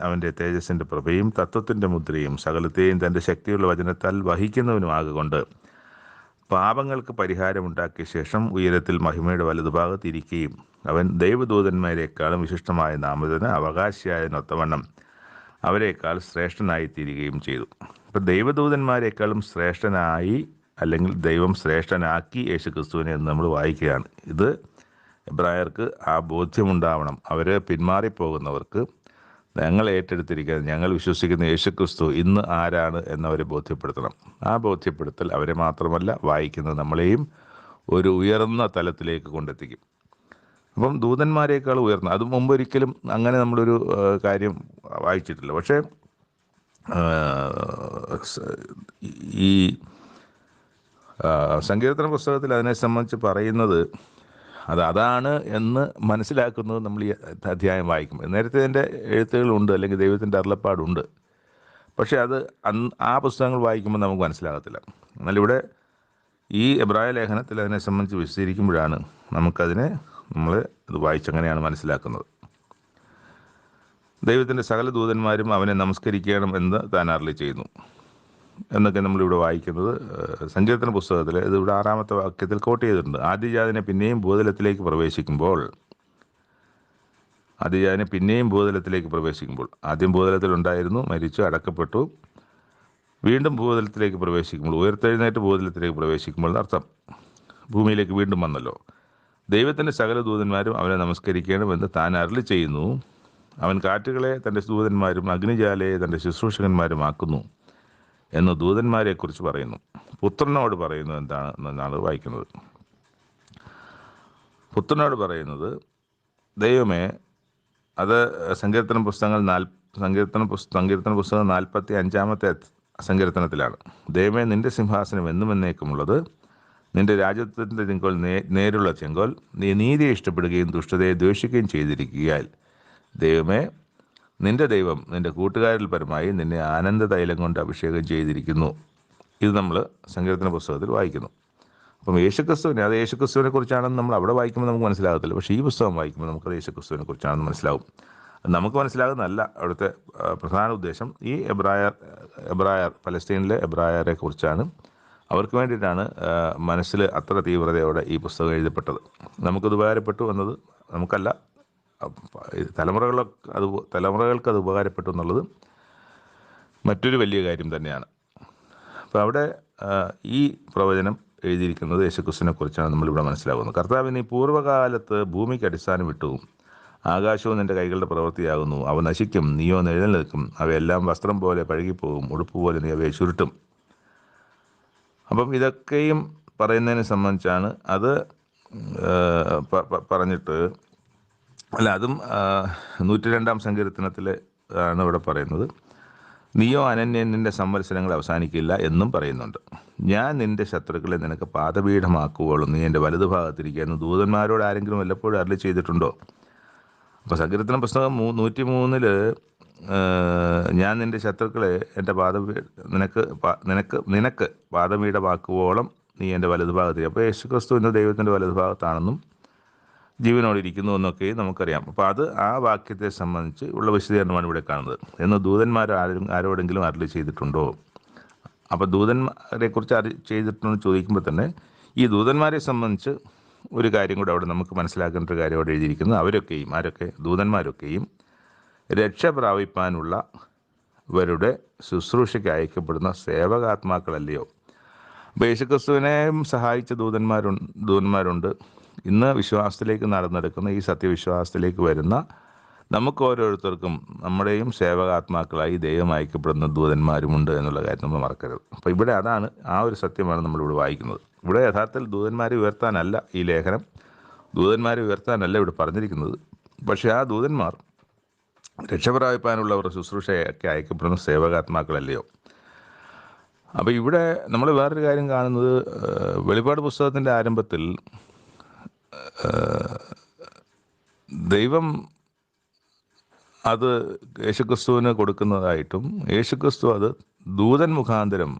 അവൻ്റെ തേജസ്സിൻ്റെ പ്രഭയും തത്വത്തിൻ്റെ മുദ്രയും സകലത്തെയും തൻ്റെ ശക്തിയുള്ള വചനത്താൽ വഹിക്കുന്നവനുമാകൊണ്ട് പാപങ്ങൾക്ക് പരിഹാരമുണ്ടാക്കിയ ശേഷം ഉയരത്തിൽ മഹിമയുടെ വലതുഭാഗത്ത് ഇരിക്കുകയും അവൻ ദൈവദൂതന്മാരെക്കാളും വിശിഷ്ടമായ നാമത്തിന് അവകാശിയായതിനൊത്തവണ്ണം അവരെക്കാൾ ശ്രേഷ്ഠനായി തീരുകയും ചെയ്തു. ഇപ്പം ദൈവദൂതന്മാരെക്കാളും ശ്രേഷ്ഠനായി അല്ലെങ്കിൽ ദൈവം ശ്രേഷ്ഠനാക്കി യേശുക്രിസ്തുവിനെ എന്ന് നമ്മൾ വായിക്കുകയാണ്. ഇത് എബ്രായർക്ക് ആ ബോധ്യമുണ്ടാവണം. അവർ പിന്മാറിപ്പോകുന്നവർക്ക് ഞങ്ങൾ വിശ്വസിക്കുന്ന യേശുക്രിസ്തു ഇന്ന് ആരാണ് എന്നവരെ ബോധ്യപ്പെടുത്തണം. ആ ബോധ്യപ്പെടുത്തൽ അവരെ മാത്രമല്ല വായിക്കുന്നത് നമ്മളെയും ഒരു ഉയർന്ന തലത്തിലേക്ക് കൊണ്ടെത്തിക്കും. അപ്പം ദൂതന്മാരെക്കാൾ ഉയർന്ന, അത് മുമ്പൊരിക്കലും അങ്ങനെ നമ്മളൊരു കാര്യം വായിച്ചിട്ടില്ല. പക്ഷേ ഈ സങ്കീർത്തന പുസ്തകത്തിൽ അതിനെ സംബന്ധിച്ച് പറയുന്നത് അതാണ് എന്ന് മനസ്സിലാക്കുന്നത് നമ്മൾ ഈ അധ്യായം വായിക്കുമ്പോൾ. നേരത്തെ അതിൻ്റെ എഴുത്തുകളുണ്ട് അല്ലെങ്കിൽ ദൈവത്തിൻ്റെ അരുളപ്പാടുണ്ട്, പക്ഷേ അത് ആ പുസ്തകങ്ങൾ വായിക്കുമ്പോൾ നമുക്ക് മനസ്സിലാകത്തില്ല. എന്നാൽ ഇവിടെ ഈ എബ്രായ ലേഖനത്തിൽ അതിനെ സംബന്ധിച്ച് വിശദീകരിക്കുമ്പോഴാണ് നമ്മൾ ഇത് വായിച്ചങ്ങനെയാണ് മനസ്സിലാക്കുന്നത്. ദൈവത്തിൻ്റെ സകല ദൂതന്മാരും അവനെ നമസ്കരിക്കണം എന്ന് താൻ അരുളി ചെയ്യുന്നു എന്നൊക്കെ നമ്മളിവിടെ വായിക്കുന്നത് സങ്കീർത്തന പുസ്തകത്തിൽ ഇതിവിടെ 6-ാമത്തെ വാക്യത്തിൽ കോട്ട് ചെയ്തിട്ടുണ്ട്. ആദ്യജാതനെ പിന്നെയും ഭൂതലത്തിലേക്ക് പ്രവേശിക്കുമ്പോൾ ആദ്യം ഭൂതലത്തിലുണ്ടായിരുന്നു, മരിച്ചു, അടക്കപ്പെട്ടു, വീണ്ടും ഭൂതലത്തിലേക്ക് പ്രവേശിക്കുമ്പോൾ, ഉയർത്തെഴുന്നേറ്റ് ഭൂതലത്തിലേക്ക് പ്രവേശിക്കുമ്പോൾ എന്നർത്ഥം. ഭൂമിയിലേക്ക് വീണ്ടും വന്നല്ലോ. ദൈവത്തിൻ്റെ സകല ദൂതന്മാരും അവനെ നമസ്കരിക്കണമെന്ന് താൻ അരുളി ചെയ്യുന്നു. അവൻ കാറ്റുകളെ തൻ്റെ ദൂതന്മാരും അഗ്നിജാലയെ തൻ്റെ ശുശ്രൂഷകന്മാരുമാക്കുന്നു എന്ന് ദൂതന്മാരെക്കുറിച്ച് പറയുന്നു. പുത്രനോട് പറയുന്നത് എന്നാണ് വായിക്കുന്നത്. പുത്രനോട് പറയുന്നത് ദൈവമേ, അത് സങ്കീർത്തന പുസ്തകം 45-ാമത്തെ സങ്കീർത്തനത്തിലാണ്. ദൈവമേ, നിന്റെ സിംഹാസനം എന്നും എന്നേക്കുമുള്ളത്, നിന്റെ രാജ്യത്തിൻ്റെ ചെങ്കോൽ നേരുള്ള ചെങ്കോൽ, നീ നീതിയെ ഇഷ്ടപ്പെടുകയും ദുഷ്ടതയെ ദ്വേഷിക്കുകയും ചെയ്തിരിക്കുകയാൽ ദൈവമേ, നിന്റെ ദൈവം നിന്റെ കൂട്ടുകാരിൽ പരമായി നിന്നെ ആനന്ദ തൈലം കൊണ്ട് അഭിഷേകം ചെയ്തിരിക്കുന്നു. ഇത് നമ്മൾ സങ്കീർത്തന പുസ്തകത്തിൽ വായിക്കുന്നു. അപ്പം അത് യേശുക്രിസ്തുവിനെ കുറിച്ചാണെന്ന് നമ്മൾ അവിടെ വായിക്കുമ്പോൾ നമുക്ക് മനസ്സിലാകത്തില്ല. പക്ഷേ ഈ പുസ്തകം വായിക്കുമ്പോൾ നമുക്കത് യേശുക്രിസ്തുവിനെ കുറിച്ചാണെന്ന് മനസ്സിലാവും. നമുക്ക് മനസ്സിലാകുന്നതല്ല അവിടുത്തെ പ്രധാന ഉദ്ദേശം. ഈ എബ്രായർ പലസ്തീനിലെ എബ്രായരെ കുറിച്ചാണ്. അവർക്ക് വേണ്ടിയിട്ടാണ് മനസ്സിൽ അത്ര തീവ്രതയോടെ ഈ പുസ്തകം എഴുതപ്പെട്ടത്. നമുക്കത് ഉപകാരപ്പെട്ടു എന്നത് നമുക്കല്ല, തലമുറകൾക്ക് അത് ഉപകാരപ്പെട്ടു എന്നുള്ളത് മറ്റൊരു വലിയ കാര്യം തന്നെയാണ്. അപ്പോൾ അവിടെ ഈ പ്രവചനം എഴുതിയിരിക്കുന്നത് യേശുക്രിസ്തുവിനെ കുറിച്ചാണ് നമ്മളിവിടെ മനസ്സിലാകുന്നത്. കർത്താവ്, നീ പൂർവ്വകാലത്ത് ഭൂമിക്ക് അടിസ്ഥാനം ഇട്ടു, ആകാശവും നിൻ്റെ കൈകളുടെ പ്രവൃത്തിയാകുന്നു. അവ നശിക്കും, നീയോ നിഴൽ, അവയെല്ലാം വസ്ത്രം പോലെ പഴകിപ്പോകും, ഉടുപ്പ് പോലെ നീ അവയെ ചുരുട്ടും. അപ്പം ഇതൊക്കെയും പറയുന്നതിനെ സംബന്ധിച്ചാണ് അത് പറഞ്ഞിട്ട് അതും 102-ാം സങ്കീർത്തനത്തിൽ ആണ് ഇവിടെ പറയുന്നത്. നീയോ അനന്യൻ, നിൻ്റെ സംവത്സരങ്ങൾ അവസാനിക്കില്ല എന്നും പറയുന്നുണ്ട്. ഞാൻ നിൻ്റെ ശത്രുക്കളെ നിനക്ക് പാദപീഠമാക്കുവോളും നീ എൻ്റെ വലതുഭാഗത്തിരിക്കുകയെന്ന് ദൂതന്മാരോട് ആരെങ്കിലും വല്ലപ്പോഴും അരുളി ചെയ്തിട്ടുണ്ടോ? അപ്പോൾ സങ്കീർത്തന പുസ്തകം 103 ഞാൻ നിൻ്റെ ശത്രുക്കളെ എൻ്റെ നിനക്ക് പാദപീഠമാക്കുവോളം നീ എൻ്റെ വലതുഭാഗത്ത്. അപ്പോൾ യേശുക്രിസ്തു ഇന്ന് ദൈവത്തിൻ്റെ വലതുഭാഗത്താണെന്നും ജീവനോടിരിക്കുന്നു എന്നൊക്കെ നമുക്കറിയാം. അപ്പോൾ അത് ആ വാക്യത്തെ സംബന്ധിച്ച് ഉള്ള വിശദീകരണമാണ് ഇവിടെ കാണുന്നത്. എന്ന് ദൂതന്മാർ ആരോടെങ്കിലും അരുളി ചെയ്തിട്ടുണ്ടോ? അപ്പോൾ ദൂതന്മാരെ കുറിച്ച് ചെയ്തിട്ടുണ്ടെന്ന് ചോദിക്കുമ്പോൾ തന്നെ ഈ ദൂതന്മാരെ സംബന്ധിച്ച് ഒരു കാര്യം കൂടെ അവിടെ നമുക്ക് മനസ്സിലാക്കേണ്ട ഒരു കാര്യം അവിടെ എഴുതിയിരിക്കുന്നത്, ആരൊക്കെ ദൂതന്മാരൊക്കെയും രക്ഷ പ്രാപിപ്പാനുള്ളവരുടെ ശുശ്രൂഷയ്ക്ക് അയക്കപ്പെടുന്ന സേവകാത്മാക്കളല്ലയോ? അപ്പോൾ യേശുക്രിസ്തുവിനെയും സഹായിച്ച ദൂതന്മാരുണ്ട്. ഇന്ന് വിശ്വാസത്തിലേക്ക് നടന്നെടുക്കുന്ന ഈ സത്യവിശ്വാസത്തിലേക്ക് വരുന്ന നമുക്ക് ഓരോരുത്തർക്കും നമ്മുടെയും സേവകാത്മാക്കളായി ദൈവം അയക്കപ്പെടുന്ന ദൂതന്മാരുമുണ്ട് എന്നുള്ള കാര്യം നമ്മൾ മറക്കരുത്. അപ്പോൾ ഇവിടെ അതാണ്, ആ ഒരു സത്യമാണ് നമ്മളിവിടെ വായിക്കുന്നത്. ഇവിടെ യഥാർത്ഥത്തിൽ ദൂതന്മാരെ ഉയർത്താനല്ല ഈ ലേഖനം, ദൂതന്മാരെ ഉയർത്താനല്ല ഇവിടെ പറഞ്ഞിരിക്കുന്നത്. പക്ഷേ ആ ദൂതന്മാർ രക്ഷപ്രാപിപ്പാനുള്ളവർ ശുശ്രൂഷയൊക്കെ അയക്കപ്പെടുന്ന സേവകാത്മാക്കളല്ലയോ? അപ്പോൾ ഇവിടെ നമ്മൾ വേറൊരു കാര്യം കാണുന്നത്, വെളിപ്പാട് പുസ്തകത്തിൻ്റെ ആരംഭത്തിൽ ദൈവം അത് യേശുക്രിസ്തുവിന് കൊടുക്കുന്നതായിട്ടും യേശുക്രിസ്തു അത് ദൂതൻ മുഖാന്തരം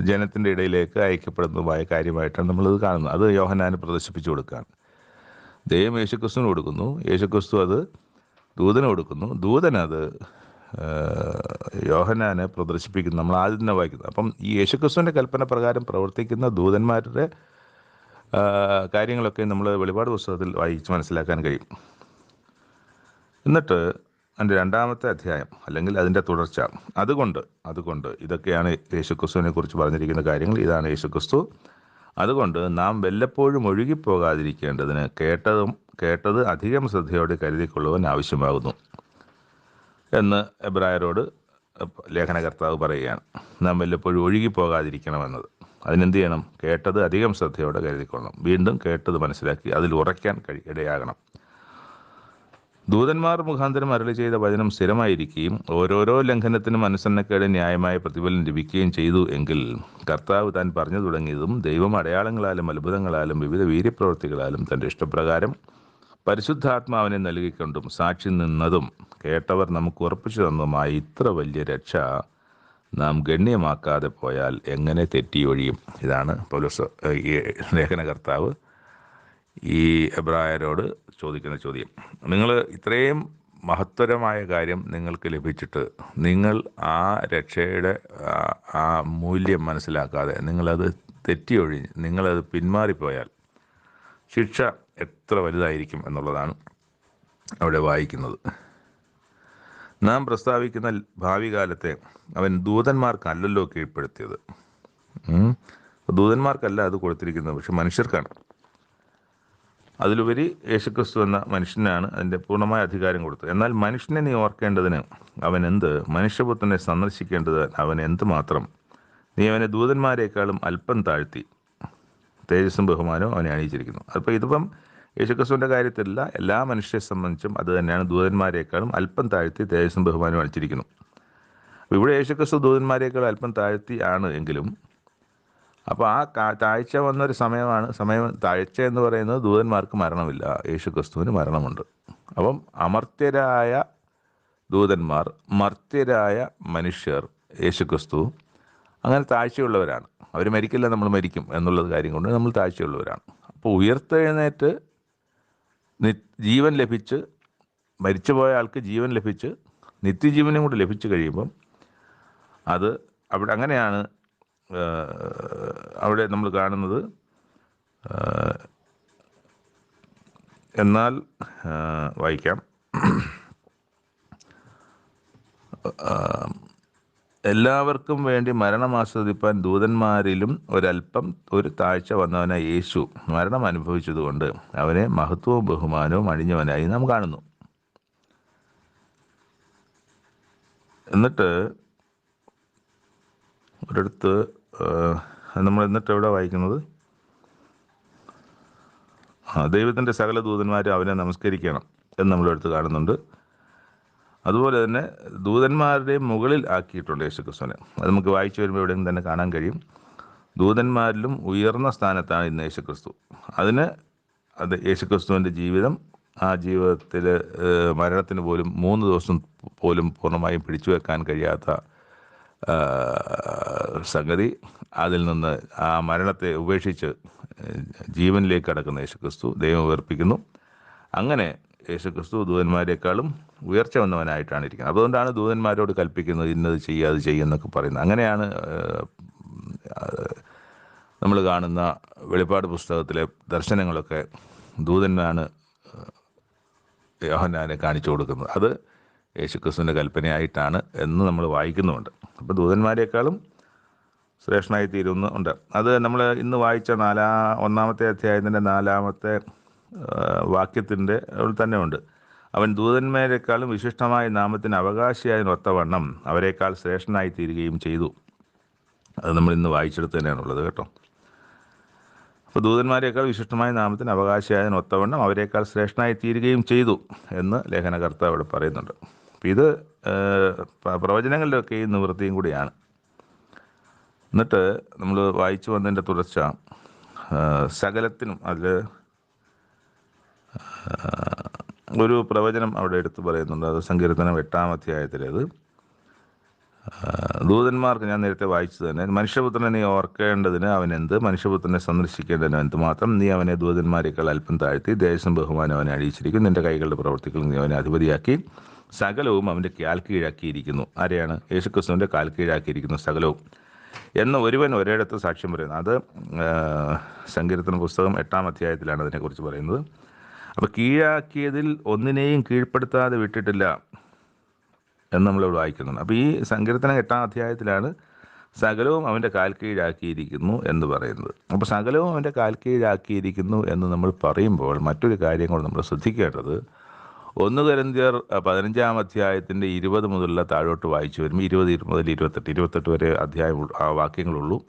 ജനത്തിൻ്റെ ഇടയിലേക്ക് അയക്കപ്പെടുന്നതുമായ കാര്യമായിട്ടാണ് നമ്മളിത് കാണുന്നത്. അത് യോഹന്നാന് പ്രദർശിപ്പിച്ചു കൊടുക്കുകയാണ്. ദൈവം യേശുക്രിസ്തുവിന് കൊടുക്കുന്നു, യേശുക്രിസ്തു അത് ദൂതന് കൊടുക്കുന്നു, ദൂതൻ അത് യോഹന്നാനെ പ്രദർശിപ്പിക്കുന്നു. നമ്മൾ ആദ്യം തന്നെ വായിക്കുന്നത്. അപ്പം ഈ യേശുക്രിസ്തുവിൻ്റെ കൽപ്പന പ്രകാരം പ്രവർത്തിക്കുന്ന ദൂതന്മാരുടെ കാര്യങ്ങളൊക്കെ നമ്മൾ വെളിപാട് പുസ്തകത്തിൽ വായിച്ച് മനസ്സിലാക്കാൻ കഴിയും. എന്നിട്ട് അതിൻ്റെ 2-ാമത്തെ അധ്യായം അല്ലെങ്കിൽ അതിൻ്റെ തുടർച്ച, അതുകൊണ്ട് ഇതൊക്കെയാണ് യേശുക്രിസ്തുവിനെ കുറിച്ച് പറഞ്ഞിരിക്കുന്ന കാര്യങ്ങൾ. ഇതാണ് യേശുക്രിസ്തു. അതുകൊണ്ട് നാം വല്ലപ്പോഴും ഒഴുകിപ്പോകാതിരിക്കേണ്ടതിന് കേട്ടത് അധികം ശ്രദ്ധയോടെ കരുതിക്കൊള്ളുവാൻ ആവശ്യമാകുന്നു എന്ന് എബ്രായരോട് ലേഖനകർത്താവ് പറയുകയാണ്. നാം വല്ലപ്പോഴും ഒഴുകിപ്പോകാതിരിക്കണമെന്നത്. അതിനെന്ത് ചെയ്യണം? കേട്ടത് അധികം ശ്രദ്ധയോടെ കരുതിക്കൊള്ളണം. വീണ്ടും കേട്ടത് മനസ്സിലാക്കി അതിൽ ഉറയ്ക്കാൻ ഇടയാകണം. ദൂതന്മാർ മുഖാന്തരം അരുളി ചെയ്ത വചനം സ്ഥിരമായിരിക്കുകയും ഓരോരോ ലംഘനത്തിനും അനുസരണക്കേട് ന്യായമായ പ്രതിഫലം ലഭിക്കുകയും ചെയ്തു എങ്കിൽ കർത്താവ് താൻ പറഞ്ഞു തുടങ്ങിയതും ദൈവം അടയാളങ്ങളാലും അത്ഭുതങ്ങളാലും വിവിധ വീര്യപ്രവൃത്തികളാലും തൻ്റെ ഇഷ്ടപ്രകാരം പരിശുദ്ധാത്മാവിനെ നൽകിക്കൊണ്ടും സാക്ഷി നിന്നതും കേട്ടവർ നമുക്ക് ഉറപ്പിച്ചു തന്നതുമായ ഇത്ര വലിയ രക്ഷ നാം ഗണ്യമാക്കാതെ പോയാൽ എങ്ങനെ തെറ്റിയൊഴിയും? ഇതാണ് പൗലോസ് ഈ ലേഖനകർത്താവ് ഈ എബ്രായരോട് ചോദിക്കുന്ന ചോദ്യം. നിങ്ങൾ ഇത്രയും മഹത്തരമായ കാര്യം നിങ്ങൾക്ക് ലഭിച്ചിട്ട് നിങ്ങൾ ആ രക്ഷയുടെ ആ മൂല്യം മനസ്സിലാക്കാതെ നിങ്ങളത് തെറ്റിയൊഴിഞ്ഞ് നിങ്ങളത് പിന്മാറിപ്പോയാൽ ശിക്ഷ എത്ര വലുതായിരിക്കും എന്നുള്ളതാണ് അവിടെ വായിക്കുന്നത്. നാം പ്രസ്താവിക്കുന്ന ഭാവി കാലത്തെ അവൻ ദൂതന്മാർക്കല്ലല്ലോ കീഴ്പ്പെടുത്തിയത്. ദൂതന്മാർക്കല്ല അത് കൊടുത്തിരിക്കുന്നത്, പക്ഷെ മനുഷ്യർക്കാണ്. അതിലുപരി യേശുക്രിസ്തു എന്ന മനുഷ്യനാണ് അതിൻ്റെ പൂർണ്ണമായ അധികാരം കൊടുത്തത്. എന്നാൽ മനുഷ്യനെ നീ ഓർക്കേണ്ടതിന് മനുഷ്യപുത്രനെ സന്ദർശിക്കേണ്ടത് അവൻ എന്തുമാത്രം. നീ അവനെ ദൂതന്മാരെക്കാളും അല്പം താഴ്ത്തി തേജസ്സും ബഹുമാനവും അവനെ അണിയിച്ചിരിക്കുന്നു. അപ്പോൾ ഇതിപ്പം യേശുക്രിസ്തുവിൻ്റെ കാര്യത്തിലല്ല, എല്ലാ മനുഷ്യരെ സംബന്ധിച്ചും അത് തന്നെയാണ്. ദൂതന്മാരെക്കാളും അല്പം താഴ്ത്തി തേജസ്സും ബഹുമാനവും അണിച്ചിരിക്കുന്നു. അപ്പോൾ ഇവിടെ യേശുക്രിസ്തു ദൂതന്മാരെക്കാൾ അല്പം താഴ്ത്തി ആണ് എങ്കിലും, അപ്പോൾ ആ താഴ്ച വന്നൊരു സമയം താഴ്ച എന്ന് പറയുന്നത് ദൂതന്മാർക്ക് മരണമില്ല, യേശുക്രിസ്തുവിന് മരണമുണ്ട്. അപ്പം അമർത്യരായ ദൂതന്മാർ, മർത്യരായ മനുഷ്യർ, യേശുക്രിസ്തു അങ്ങനെ താഴ്ചയുള്ളവരാണ്. അവർ മരിക്കില്ല, നമ്മൾ മരിക്കും എന്നുള്ളത് കാര്യം കൊണ്ട് നമ്മൾ താഴ്ചയുള്ളവരാണ്. അപ്പോൾ ഉയർത്തെഴുന്നേറ്റ് ജീവൻ ലഭിച്ച്, മരിച്ചുപോയ ആൾക്ക് ജീവൻ ലഭിച്ച് നിത്യജീവനും കൂടി ലഭിച്ചു കഴിയുമ്പം അത് അവിടെ അങ്ങനെയാണ് അവിടെ നമ്മൾ കാണുന്നത്. എന്നാൽ വായിക്കാം. എല്ലാവർക്കും വേണ്ടി മരണം ആസ്വദിപ്പാൻ ദൂതന്മാരിലും ഒരല്പം ഒരു താഴ്ച വന്നവനായ യേശു മരണം അനുഭവിച്ചതുകൊണ്ട് അവനെ മഹത്വവും ബഹുമാനവും അണിഞ്ഞവനായി നാം കാണുന്നു. എന്നിട്ട് ഒരിടത്ത് നമ്മൾ എവിടെ വായിക്കുന്നത്, ദൈവത്തിൻ്റെ സകല ദൂതന്മാരും അവനെ നമസ്കരിക്കണം എന്ന് നമ്മളെടുത്ത് കാണുന്നുണ്ട്. അതുപോലെ തന്നെ ദൂതന്മാരുടെയും മുകളിൽ ആക്കിയിട്ടുണ്ട് യേശുക്രിസ്തുവിനെ. അത് നമുക്ക് വായിച്ചു വരുമ്പോൾ എവിടെയും തന്നെ കാണാൻ കഴിയും. ദൂതന്മാരിലും ഉയർന്ന സ്ഥാനത്താണ് ഇന്ന് യേശുക്രിസ്തു. അത് യേശുക്രിസ്തുവിൻ്റെ ജീവിതം, ആ ജീവിതത്തിൽ മരണത്തിന് പോലും 3 ദിവസം പോലും പൂർണ്ണമായും പിടിച്ചു വെക്കാൻ കഴിയാത്ത സംഗതി, അതിൽ നിന്ന് ആ മരണത്തെ ഉപേക്ഷിച്ച് ജീവനിലേക്ക് കടക്കുന്ന യേശുക്രിസ്തു ദൈവം ഉയർപ്പിക്കുന്നു. അങ്ങനെ യേശുക്രിസ്തു ദൂതന്മാരെക്കാളും ഉയർച്ച വന്നവനായിട്ടാണ് ഇരിക്കുന്നത്. അതുകൊണ്ടാണ് ദൂതന്മാരോട് കൽപ്പിക്കുന്നത് ഇന്നത് ചെയ്യുക, അത് ചെയ്യുന്നൊക്കെ പറയുന്നത്. അങ്ങനെയാണ് നമ്മൾ കാണുന്ന വെളിപ്പാട് പുസ്തകത്തിലെ ദർശനങ്ങളൊക്കെ ദൂതന്മാരാണ് യോഹന്നാനെ കാണിച്ചു കൊടുക്കുന്നത്. അത് യേശുക്രിസ്തുവിൻ്റെ കൽപ്പനയായിട്ടാണ് എന്ന് നമ്മൾ വായിക്കുന്നുമുണ്ട്. അപ്പോൾ ദൂതന്മാരെക്കാളും ശ്രേഷ്ഠനായി തീരുന്നുണ്ട്. അത് നമ്മൾ ഇന്ന് വായിച്ച 1-ാമത്തെ അധ്യായത്തിൻ്റെ 4-ാമത്തെ വാക്യത്തിൻ്റെ തന്നെ ഉണ്ട്. അവൻ ദൂതന്മാരെക്കാളും വിശിഷ്ടമായ നാമത്തിന് അവകാശിയായ ഒത്തവണ്ണം അവരെക്കാൾ ശ്രേഷ്ഠനായി തീരുകയും ചെയ്തു. അത് നമ്മൾ ഇന്ന് വായിച്ചെടുത്ത് തന്നെയാണുള്ളത് കേട്ടോ. അപ്പോൾ ദൂതന്മാരെക്കാൾ വിശിഷ്ടമായ നാമത്തിന് അവകാശിയായ ഒത്തവണ്ണം അവരെക്കാൾ ശ്രേഷ്ഠനായി തീരുകയും ചെയ്തു എന്ന് ലേഖനകർത്താവ് ഇവിടെ പറയുന്നുണ്ട്. അപ്പം ഇത് പ്രവചനങ്ങളിലൊക്കെ ഈ നിവൃത്തിയും കൂടിയാണ്. എന്നിട്ട് നമ്മൾ വായിച്ചു വന്നതിൻ്റെ തുടർച്ച സകലത്തിനും അതിൽ ഒരു പ്രവചനം അവിടെ എടുത്തു പറയുന്നുണ്ട്. അത് സങ്കീർത്തനം 8-ാം അധ്യായത്തിലേത്. ദൂതന്മാർക്ക് ഞാൻ നേരത്തെ വായിച്ചത് തന്നെ, മനുഷ്യപുത്രനെ നീ ഓർക്കേണ്ടതിന് അവനെന്ത്, മനുഷ്യപുത്രനെ സന്ദർശിക്കേണ്ടതിന് എന്തുമാത്രം, നീ അവനെ ദൂതന്മാരെക്കാൾ അല്പം താഴ്ത്തി, ദേശം ബഹുമാനം അവനെ അഴിച്ചിരിക്കും, നിന്റെ കൈകളുടെ പ്രവർത്തികൾ നീ അവനെ അധിപതിയാക്കി, സകലവും അവൻ്റെ കാൽ കീഴാക്കിയിരിക്കുന്നു. ആരെയാണ്? യേശുക്രിസ്തുവിൻ്റെ കാൽ കീഴാക്കിയിരിക്കുന്നു സകലവും എന്ന് ഒരുവൻ ഒരിടത്ത് സാക്ഷ്യം പറയുന്നു. അത് സങ്കീർത്തന പുസ്തകം 8-ാം അധ്യായത്തിലാണ് അതിനെക്കുറിച്ച് പറയുന്നത്. അപ്പോൾ കീഴാക്കിയതിൽ ഒന്നിനെയും കീഴ്പ്പെടുത്താതെ വിട്ടിട്ടില്ല എന്ന് നമ്മളിവിടെ വായിക്കുന്നുണ്ട്. അപ്പോൾ ഈ സങ്കീർത്തനം 8-ാം അധ്യായത്തിലാണ് സകലവും അവൻ്റെ കാൽ കീഴാക്കിയിരിക്കുന്നു എന്ന് പറയുന്നത്. അപ്പോൾ സകലവും അവൻ്റെ കാൽ കീഴാക്കിയിരിക്കുന്നു എന്ന് നമ്മൾ പറയുമ്പോൾ മറ്റൊരു കാര്യം കൂടെ നമ്മൾ ശ്രദ്ധിക്കേണ്ടത്, 1 കൊരിന്ത്യർ 15-ാം അധ്യായത്തിൻ്റെ 20 മുതലുള്ള താഴോട്ട് വായിച്ചു വരുമ്പോൾ 20 മുതൽ 28 വരെ വാക്യങ്ങളുള്ളൂ.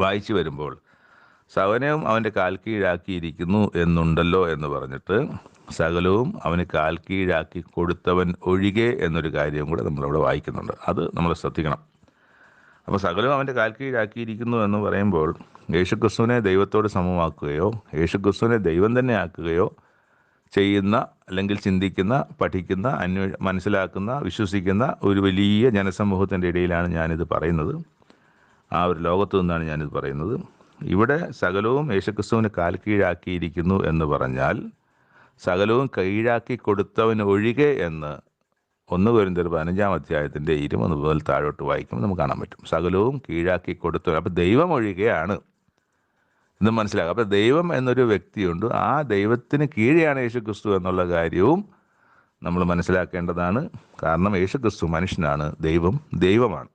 വായിച്ചു വരുമ്പോൾ സകലവും അവൻ്റെ കാൽ കീഴാക്കിയിരിക്കുന്നു എന്നുണ്ടല്ലോ എന്ന് പറഞ്ഞിട്ട് സകലവും അവന് കാൽ കീഴാക്കി കൊടുത്തവൻ ഒഴികെ എന്നൊരു കാര്യം കൂടെ നമ്മളവിടെ വായിക്കുന്നുണ്ട്. അത് നമ്മൾ ശ്രദ്ധിക്കണം. അപ്പോൾ സകലവും അവൻ്റെ കാൽ കീഴാക്കിയിരിക്കുന്നു എന്ന് പറയുമ്പോൾ യേശുക്രിസ്തുവിനെ ദൈവത്തോട് സമമാക്കുകയോ യേശുക്രിസ്തുവിനെ ദൈവം തന്നെ ആക്കുകയോ ചെയ്യുന്ന, അല്ലെങ്കിൽ ചിന്തിക്കുന്ന, പഠിക്കുന്ന, മനസ്സിലാക്കുന്ന, വിശ്വസിക്കുന്ന ഒരു വലിയ ജനസമൂഹത്തിൻ്റെ ഇടയിലാണ് ഞാനിത് പറയുന്നത്. ആ ഒരു ലോകത്തു നിന്നാണ് ഞാനിത് പറയുന്നത്. ഇവിടെ സകലവും യേശുക്രിസ്തുവിന് കാൽ കീഴാക്കിയിരിക്കുന്നു എന്ന് പറഞ്ഞാൽ സകലവും കീഴാക്കി കൊടുത്തവന് ഒഴികെ എന്ന് 1 കൊരിന്ത്യർ 15-ാം അധ്യായത്തിൻ്റെ 20 മുതൽ താഴോട്ട് വായിക്കുമ്പോൾ നമുക്ക് കാണാൻ പറ്റും. സകലവും കീഴാക്കി കൊടുത്തവൻ, അപ്പോൾ ദൈവം ഒഴികെയാണ് എന്ന് മനസ്സിലാക്കുക. അപ്പോൾ ദൈവം എന്നൊരു വ്യക്തിയുണ്ട്, ആ ദൈവത്തിന് കീഴെയാണ് യേശുക്രിസ്തു എന്നുള്ള കാര്യവും നമ്മൾ മനസ്സിലാക്കേണ്ടതാണ്. കാരണം യേശുക്രിസ്തു മനുഷ്യനാണ്, ദൈവം ദൈവമാണ്.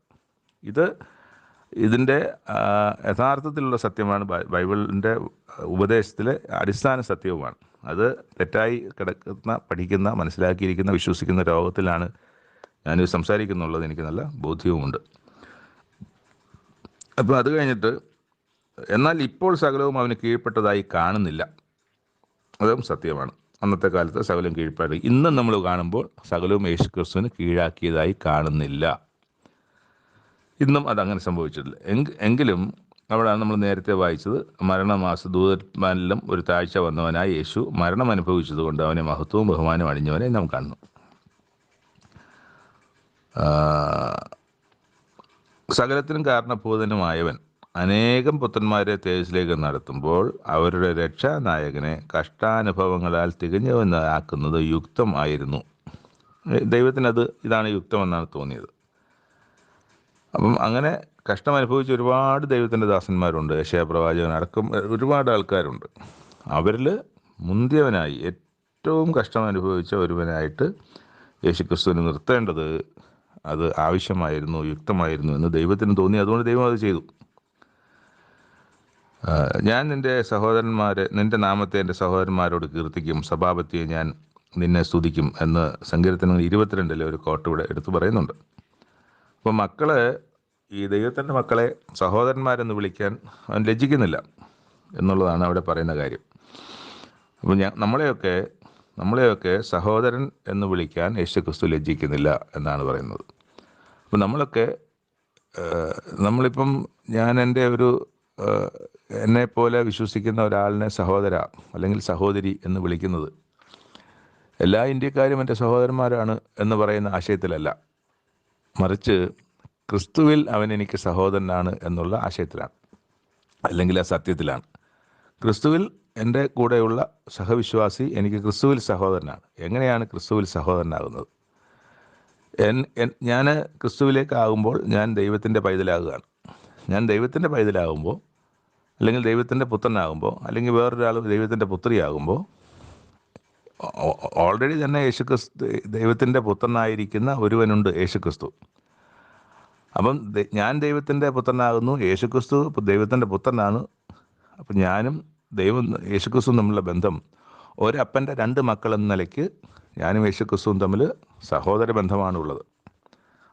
ഇതിൻ്റെ യഥാർത്ഥത്തിലുള്ള സത്യമാണ്, ബൈബിളിൻ്റെ ഉപദേശത്തിലെ അടിസ്ഥാന സത്യവുമാണ്. അത് തെറ്റായി പഠിക്കുന്ന, മനസ്സിലാക്കിയിരിക്കുന്ന, വിശ്വസിക്കുന്ന ലോകത്തിലാണ് ഞാനിത് സംസാരിക്കുന്നുള്ളത്. എനിക്ക് നല്ല ബോധ്യവുമുണ്ട്. അപ്പോൾ അത് കഴിഞ്ഞിട്ട് എന്നാൽ ഇപ്പോൾ സകലവും അവന് കീഴ്പ്പെട്ടതായി കാണുന്നില്ല. അതും സത്യമാണ്. അന്നത്തെ കാലത്ത് സകലവും കീഴ്പ്പാട്, ഇന്നും നമ്മൾ കാണുമ്പോൾ സകലവും യേശുക്രിസ്തുവിന് കീഴാക്കിയതായി കാണുന്നില്ല. ഇന്നും അതങ്ങനെ സംഭവിച്ചിട്ടില്ല. എങ്കിലും അവിടെയാണ് നമ്മൾ നേരത്തെ വായിച്ചത്, മരണമാസ ദൂതന്മാരിലും ഒരു താഴ്ച വന്നവനായ യേശു മരണം അനുഭവിച്ചതുകൊണ്ട് അവനെ മഹത്വവും ബഹുമാനവും അണിഞ്ഞവനെ നാം കാണുന്നു. സകലത്തിനും കാരണഭൂതനുമായവൻ അനേകം പുത്രന്മാരെ തേജസ്സിലേക്ക് നടത്തുമ്പോൾ അവരുടെ രക്ഷാനായകനെ കഷ്ടാനുഭവങ്ങളാൽ തികഞ്ഞവനാക്കുന്നത് യുക്തം ആയിരുന്നു. ദൈവത്തിനത് ഇതാണ് യുക്തമെന്നാണ് തോന്നിയത്. അപ്പം അങ്ങനെ കഷ്ടം അനുഭവിച്ച ഒരുപാട് ദൈവത്തിൻ്റെ ദാസന്മാരുണ്ട്. യെശയ്യാ പ്രവാചകൻ അടക്കം ഒരുപാട് ആൾക്കാരുണ്ട്. അവരിൽ മുന്തിയവനായി ഏറ്റവും കഷ്ടം അനുഭവിച്ച ഒരുവനായിട്ട് യേശുക്രിസ്തുവിനെ നിർത്തേണ്ടത് അത് ആവശ്യമായിരുന്നു, യുക്തമായിരുന്നു എന്ന് ദൈവത്തിന് തോന്നി. അതുകൊണ്ട് ദൈവം അത് ചെയ്തു. ഞാൻ നിന്റെ നാമത്തെ എൻ്റെ സഹോദരന്മാരോട് കീർത്തിക്കും, സഭാപതിയെ ഞാൻ നിന്നെ സ്തുതിക്കും എന്ന് സങ്കീർത്തനം 22 ഒരു കോട്ട് ഇവിടെ എടുത്തു പറയുന്നുണ്ട്. അപ്പോൾ മക്കളെ, ഈ ദൈവത്തിൻ്റെ മക്കളെ സഹോദരന്മാരെന്ന് വിളിക്കാൻ അവൻ ലജ്ജിക്കുന്നില്ല എന്നുള്ളതാണ് അവിടെ പറയുന്ന കാര്യം. അപ്പോൾ നമ്മളെയൊക്കെ സഹോദരൻ എന്ന് വിളിക്കാൻ യേശുക്രിസ്തു ലജ്ജിക്കുന്നില്ല എന്നാണ് പറയുന്നത്. അപ്പോൾ നമ്മളിപ്പം ഞാൻ എന്നെപ്പോലെ വിശ്വസിക്കുന്ന ഒരാളിനെ സഹോദര അല്ലെങ്കിൽ സഹോദരി എന്ന് വിളിക്കുന്നത് എല്ലാ ഇന്ത്യക്കാരും എൻ്റെ സഹോദരന്മാരാണ് എന്ന് പറയുന്ന ആശയത്തിലല്ല, മറിച്ച് ക്രിസ്തുവിൽ അവൻ എനിക്ക് സഹോദരനാണ് എന്നുള്ള ആശയത്തിലാണ്, അല്ലെങ്കിൽ ആ സത്യത്തിലാണ്. ക്രിസ്തുവിൽ എൻ്റെ കൂടെയുള്ള സഹവിശ്വാസി എനിക്ക് ക്രിസ്തുവിൽ സഹോദരനാണ്. എങ്ങനെയാണ് ക്രിസ്തുവിൽ സഹോദരനാകുന്നത്? ഞാൻ ക്രിസ്തുവിലേക്കാകുമ്പോൾ ഞാൻ ദൈവത്തിൻ്റെ പൈതലാകുകയാണ്. ഞാൻ ദൈവത്തിൻ്റെ പൈതലാകുമ്പോൾ, അല്ലെങ്കിൽ ദൈവത്തിൻ്റെ പുത്രനാകുമ്പോൾ, അല്ലെങ്കിൽ വേറൊരാൾ ദൈവത്തിൻ്റെ പുത്രിയാകുമ്പോൾ, ഓൾറെഡി തന്നെ യേശുക്രിസ്തു ദൈവത്തിൻ്റെ പുത്രനായിരിക്കുന്ന ഒരുവനുണ്ട്, യേശുക്രിസ്തു. അപ്പം ഞാൻ ദൈവത്തിൻ്റെ പുത്രനാകുന്നു, യേശുക്രിസ്തു ദൈവത്തിൻ്റെ പുത്രനാണ്. അപ്പം ഞാനും യേശുക്രിസ്തുവും തമ്മിലുള്ള ബന്ധം ഒരപ്പൻ്റെ 2 മക്കൾ എന്ന നിലയ്ക്ക് ഞാനും യേശുക്രിസ്തുവും തമ്മിൽ സഹോദര ബന്ധമാണ് ഉള്ളത്.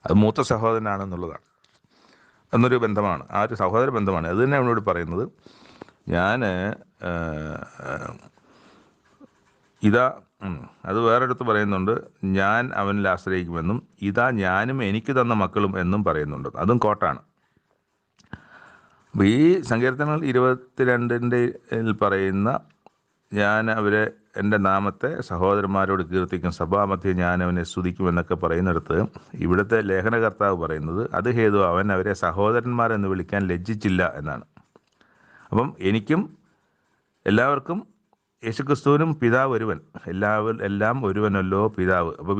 അത് മൂത്ത സഹോദരനാണെന്നുള്ളതാണ്, എന്നൊരു ബന്ധമാണ്. ആ ഒരു സഹോദര ബന്ധമാണ്. അത് തന്നെ അവനോട് പറയുന്നത്. അത് വേറെടുത്ത് പറയുന്നുണ്ട്, ഞാൻ അവനിൽ ആശ്രയിക്കുമെന്നും ഇതാ ഞാനും എനിക്ക് തന്ന മക്കളും എന്നും പറയുന്നുണ്ട്. അതും കോട്ടാണ്. അപ്പോൾ ഈ സങ്കീർത്തനങ്ങൾ 22 പറയുന്ന ഞാൻ അവരെ എൻ്റെ നാമത്തെ സഹോദരന്മാരോട് കീർത്തിക്കും, സഭാമധ്യേ ഞാൻ അവനെ സ്തുതിക്കുമെന്നൊക്കെ പറയുന്നിടത്ത് ഇവിടുത്തെ ലേഖനകർത്താവ് പറയുന്നത് അത് ഹേതു അവൻ അവരെ സഹോദരന്മാരെന്ന് വിളിക്കാൻ ലജ്ജിച്ചില്ല എന്നാണ്. അപ്പം എല്ലാവർക്കും യേശുക്രിസ്തുവിനും പിതാവ് ഒരുവൻ, എല്ലാം ഒരുവനല്ലോ പിതാവ്. അപ്പോൾ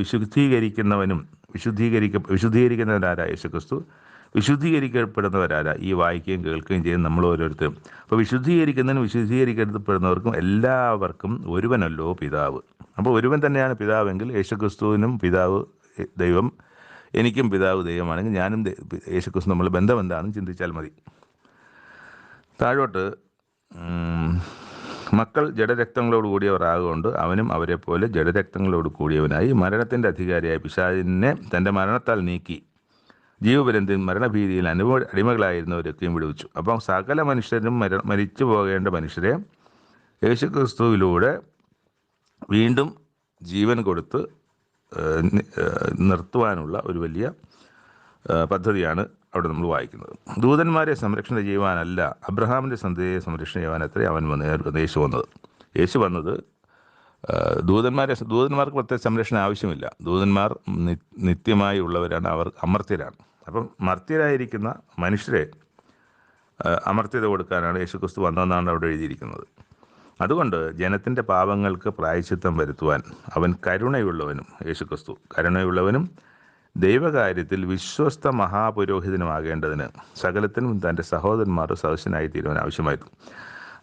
വിശുദ്ധീകരിക്കുന്നവരാരാ? യേശുക്രിസ്തു. വിശുദ്ധീകരിക്കപ്പെടുന്നവരാരാ? ഈ വായിക്കുകയും കേൾക്കുകയും ചെയ്യുന്ന നമ്മൾ ഓരോരുത്തരും. അപ്പോൾ വിശുദ്ധീകരിക്കപ്പെടുന്നവർക്കും എല്ലാവർക്കും ഒരുവനല്ലോ പിതാവ്. അപ്പോൾ ഒരുവൻ തന്നെയാണ് പിതാവെങ്കിൽ യേശുക്രിസ്തുവിനും പിതാവ് ദൈവം, എനിക്കും പിതാവ് ദൈവമാണെങ്കിൽ ഞാനും യേശുക്രിസ്തു നമ്മൾ ബന്ധം എന്താണെന്ന് ചിന്തിച്ചാൽ മതി. താഴോട്ട്, മക്കൾ ജഡരക്തങ്ങളോട് കൂടിയവർ ആകൊണ്ട് അവനും അവരെ പോലെ ജഡരക്തങ്ങളോട് കൂടിയവനായി മരണത്തിൻ്റെ അധികാരിയായ പിശാചിനെ തൻ്റെ മരണത്താൽ നീക്കി ജീവപര്യന്തം മരണഭീതിയിൽ അടിമകളായിരുന്നവരൊക്കെയും വിടുവിച്ചു. അപ്പം സകല മനുഷ്യരും മരിച്ചു പോകേണ്ട മനുഷ്യരെ യേശുക്രിസ്തുവിലൂടെ വീണ്ടും ജീവൻ കൊടുത്ത് നിർത്തുവാനുള്ള ഒരു വലിയ പദ്ധതിയാണ് അവിടെ നമ്മൾ വായിക്കുന്നത്. ദൂതന്മാരെ സംരക്ഷണം ചെയ്യുവാനല്ല, അബ്രഹാമിൻ്റെ സന്തതിയെ സംരക്ഷണം ചെയ്യുവാനത്രേ യേശു വന്നത്. ദൂതന്മാർക്ക് പ്രത്യേക സംരക്ഷണം ആവശ്യമില്ല. ദൂതന്മാർ നിത്യമായി ഉള്ളവരാണ്, അവർ അമർത്യരാണ്. അപ്പം മർത്യരായിരിക്കുന്ന മനുഷ്യരെ അമർത്യത കൊടുക്കാനാണ് യേശുക്രിസ്തു വന്നതെന്നാണ് അവിടെ എഴുതിയിരിക്കുന്നത്. അതുകൊണ്ട് ജനത്തിൻ്റെ പാപങ്ങൾക്ക് പ്രായശ്ചിത്തം വരുത്തുവാൻ അവൻ കരുണയുള്ളവനും, യേശുക്രിസ്തു കരുണയുള്ളവനും ദൈവകാര്യത്തിൽ വിശ്വസ്ത മഹാപുരോഹിതനുമാകേണ്ടതിന് സകലത്തിനും തൻ്റെ സഹോദരന്മാർ സദസ്യനായി തീരുവാൻ ആവശ്യമായിരുന്നു.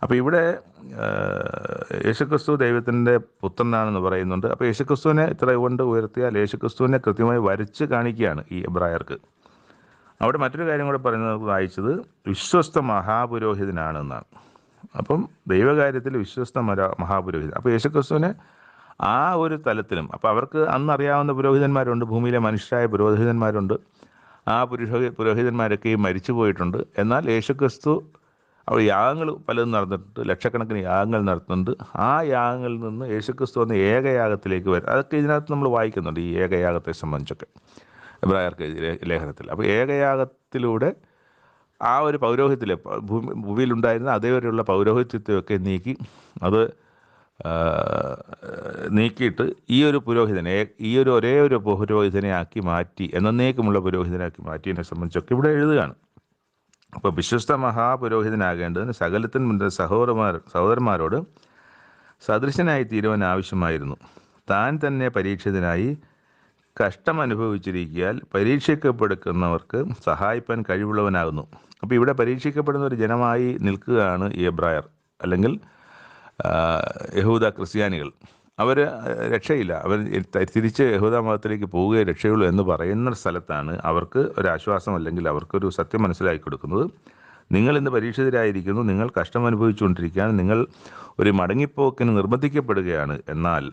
അപ്പോൾ ഇവിടെ യേശുക്രിസ്തു ദൈവത്തിൻ്റെ പുത്രനാണെന്ന് പറയുന്നുണ്ട്. അപ്പോൾ യേശുക്രിസ്തുവിനെ ഇത്ര കൊണ്ട് ഉയർത്തിയാൽ യേശുക്രിസ്തുവിനെ കൃത്യമായി വരച്ച് കാണിക്കുകയാണ് ഈ എബ്രായർക്ക്. അവിടെ മറ്റൊരു കാര്യം കൂടെ പറയുന്നത് വായിച്ചത് വിശ്വസ്ത മഹാപുരോഹിതനാണെന്നാണ്. അപ്പം ദൈവകാര്യത്തിൽ വിശ്വസ്ത മഹാപുരോഹിതൻ. അപ്പോൾ യേശുക്രിസ്തുവിനെ ആ ഒരു തലത്തിലും, അപ്പോൾ അവർക്ക് അന്നറിയാവുന്ന പുരോഹിതന്മാരുണ്ട്, ഭൂമിയിലെ മനുഷ്യരായ പുരോഹിതന്മാരുണ്ട്. ആ പുരോഹിതന്മാരൊക്കെയും മരിച്ചു പോയിട്ടുണ്ട്. എന്നാൽ യേശുക്രിസ്തു അവിടെ യാഗങ്ങൾ പലതും നടന്നിട്ടുണ്ട്, ലക്ഷക്കണക്കിന് യാഗങ്ങൾ നടത്തുന്നുണ്ട്. ആ യാഗങ്ങളിൽ നിന്ന് യേശുക്രിസ്തു വന്ന് ഏകയാഗത്തിലേക്ക് വരും. അതൊക്കെ ഇതിനകത്ത് നമ്മൾ വായിക്കുന്നുണ്ട്, ഈ ഏകയാഗത്തെ സംബന്ധിച്ചൊക്കെ. എബ്രായർക്ക് എഴുതിയ ലേഖനത്തിൽ. അപ്പോൾ ഏകയാഗത്തിലൂടെ ആ ഒരു പൗരോഹിത്യത്തിലെ ഭൂമിയിലുണ്ടായിരുന്ന അതേവരെയുള്ള പൗരോഹിത്യത്തെയൊക്കെ നീക്കി അത് നീക്കിയിട്ട് ഈ ഒരു പുരോഹിതനെ, ഈ ഒരു ഒരേ ഒരു പുരോഹിതനെ ആക്കി മാറ്റി, എന്നേക്കുമുള്ള പുരോഹിതനാക്കി മാറ്റിയതിനെ സംബന്ധിച്ചൊക്കെ ഇവിടെ എഴുതുകയാണ്. അപ്പോൾ വിശ്വസ്ത മഹാപുരോഹിതനാകേണ്ടതിന് സകലത്തിനും മുൻപ് സഹോദരന്മാരോട് സദൃശനായി തീരുവാൻ ആവശ്യമായിരുന്നു. താൻ തന്നെ പരീക്ഷിതനായി കഷ്ടം അനുഭവിച്ചിരിക്കാൻ പരീക്ഷിക്കപ്പെടുന്നവർക്ക് സഹായിപ്പാൻ കഴിവുള്ളവനാകുന്നു. അപ്പോൾ ഇവിടെ പരീക്ഷിക്കപ്പെടുന്ന ഒരു ജനമായി നിൽക്കുകയാണ് ഈ എബ്രായർ, അല്ലെങ്കിൽ യഹൂദ ക്രിസ്ത്യാനികൾ. അവർ രക്ഷയില്ല, അവർ തിരിച്ച് യഹൂദ മതത്തിലേക്ക് പോവുകയെ രക്ഷയുള്ളൂ എന്ന് പറയുന്ന സ്ഥലത്താണ് അവർക്ക് ഒരാശ്വാസം, അല്ലെങ്കിൽ അവർക്കൊരു സത്യം മനസ്സിലാക്കി കൊടുക്കുന്നത്. നിങ്ങൾ ഇന്ന് പരീക്ഷിതരായിരിക്കുന്നു, നിങ്ങൾ കഷ്ടം അനുഭവിച്ചുകൊണ്ടിരിക്കുകയാണ്, നിങ്ങൾ ഒരു മടങ്ങിപ്പോക്കിന് നിർബന്ധിക്കപ്പെടുകയാണ്. എന്നാൽ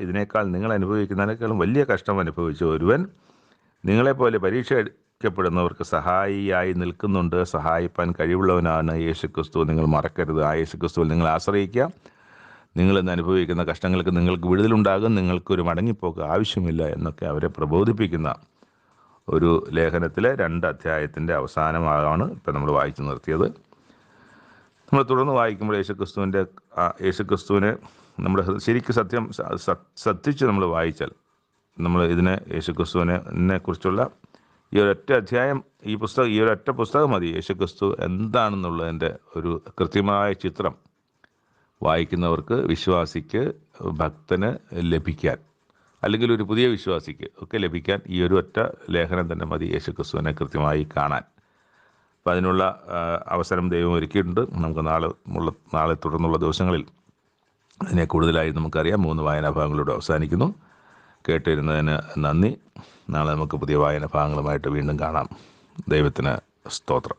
ഇതിനേക്കാൾ നിങ്ങൾ അനുഭവിക്കുന്നതിനേക്കാളും വലിയ കഷ്ടം അനുഭവിച്ച ഒരുവൻ നിങ്ങളെപ്പോലെ പരീക്ഷിക്കപ്പെടുന്നവർക്ക് സഹായിയായി നിൽക്കുന്നുണ്ട്. സഹായിപ്പാൻ കഴിവുള്ളവനാണ് യേശുക്രിസ്തു. നിങ്ങൾ മറക്കരുത്, ആ യേശുക്രിസ്തുവിൽ നിങ്ങൾ ആശ്രയിക്കുക. നിങ്ങളിന്ന് അനുഭവിക്കുന്ന കഷ്ടങ്ങൾക്ക് നിങ്ങൾക്ക് വിടുതലുണ്ടാകും, നിങ്ങൾക്കൊരു മടങ്ങിപ്പോക്ക് ആവശ്യമില്ല എന്നൊക്കെ അവരെ പ്രബോധിപ്പിക്കുന്ന ഒരു ലേഖനത്തിലെ 2 അധ്യായത്തിൻ്റെ അവസാനമാണ് ഇപ്പം നമ്മൾ വായിച്ചു നിർത്തിയത്. നമ്മൾ തുടർന്ന് വായിക്കുമ്പോൾ യേശുക്രിസ്തുവിനെ നമ്മുടെ ശരിക്കും ശ്രദ്ധിച്ച് നമ്മൾ വായിച്ചാൽ നമ്മൾ ഇതിനെ യേശുക്രിസ്തുവിനെ കുറിച്ചുള്ള ഈ ഒരൊറ്റ അധ്യായം, ഈ ഒരൊറ്റ പുസ്തകം മതി യേശുക്രിസ്തു എന്താണെന്നുള്ളതിൻ്റെ ഒരു കൃത്യമായ ചിത്രം വായിക്കുന്നവർക്ക്, വിശ്വാസിക്ക്, ഭക്തന് ലഭിക്കാൻ, അല്ലെങ്കിൽ ഒരു പുതിയ വിശ്വാസിക്ക് ഒക്കെ ലഭിക്കാൻ ഈ ഒരു ഒറ്റ ലേഖനം തന്നെ മതി യേശുക്രിസ്തുവിനെ കൃത്യമായി കാണാൻ. അപ്പം അതിനുള്ള അവസരം ദൈവം ഒരുക്കിയിട്ടുണ്ട്. നമുക്ക് നാളെ തുടർന്നുള്ള ദിവസങ്ങളിൽ അതിനെ കൂടുതലായി നമുക്കറിയാം. 3 വായനാഭാഗങ്ങളോട് അവസാനിക്കുന്നു. കേട്ടിരുന്നതിന് നന്ദി. നാളെ നമുക്ക് പുതിയ വായനാഭാഗങ്ങളുമായിട്ട് വീണ്ടും കാണാം. ദൈവത്തിന് സ്തോത്രം.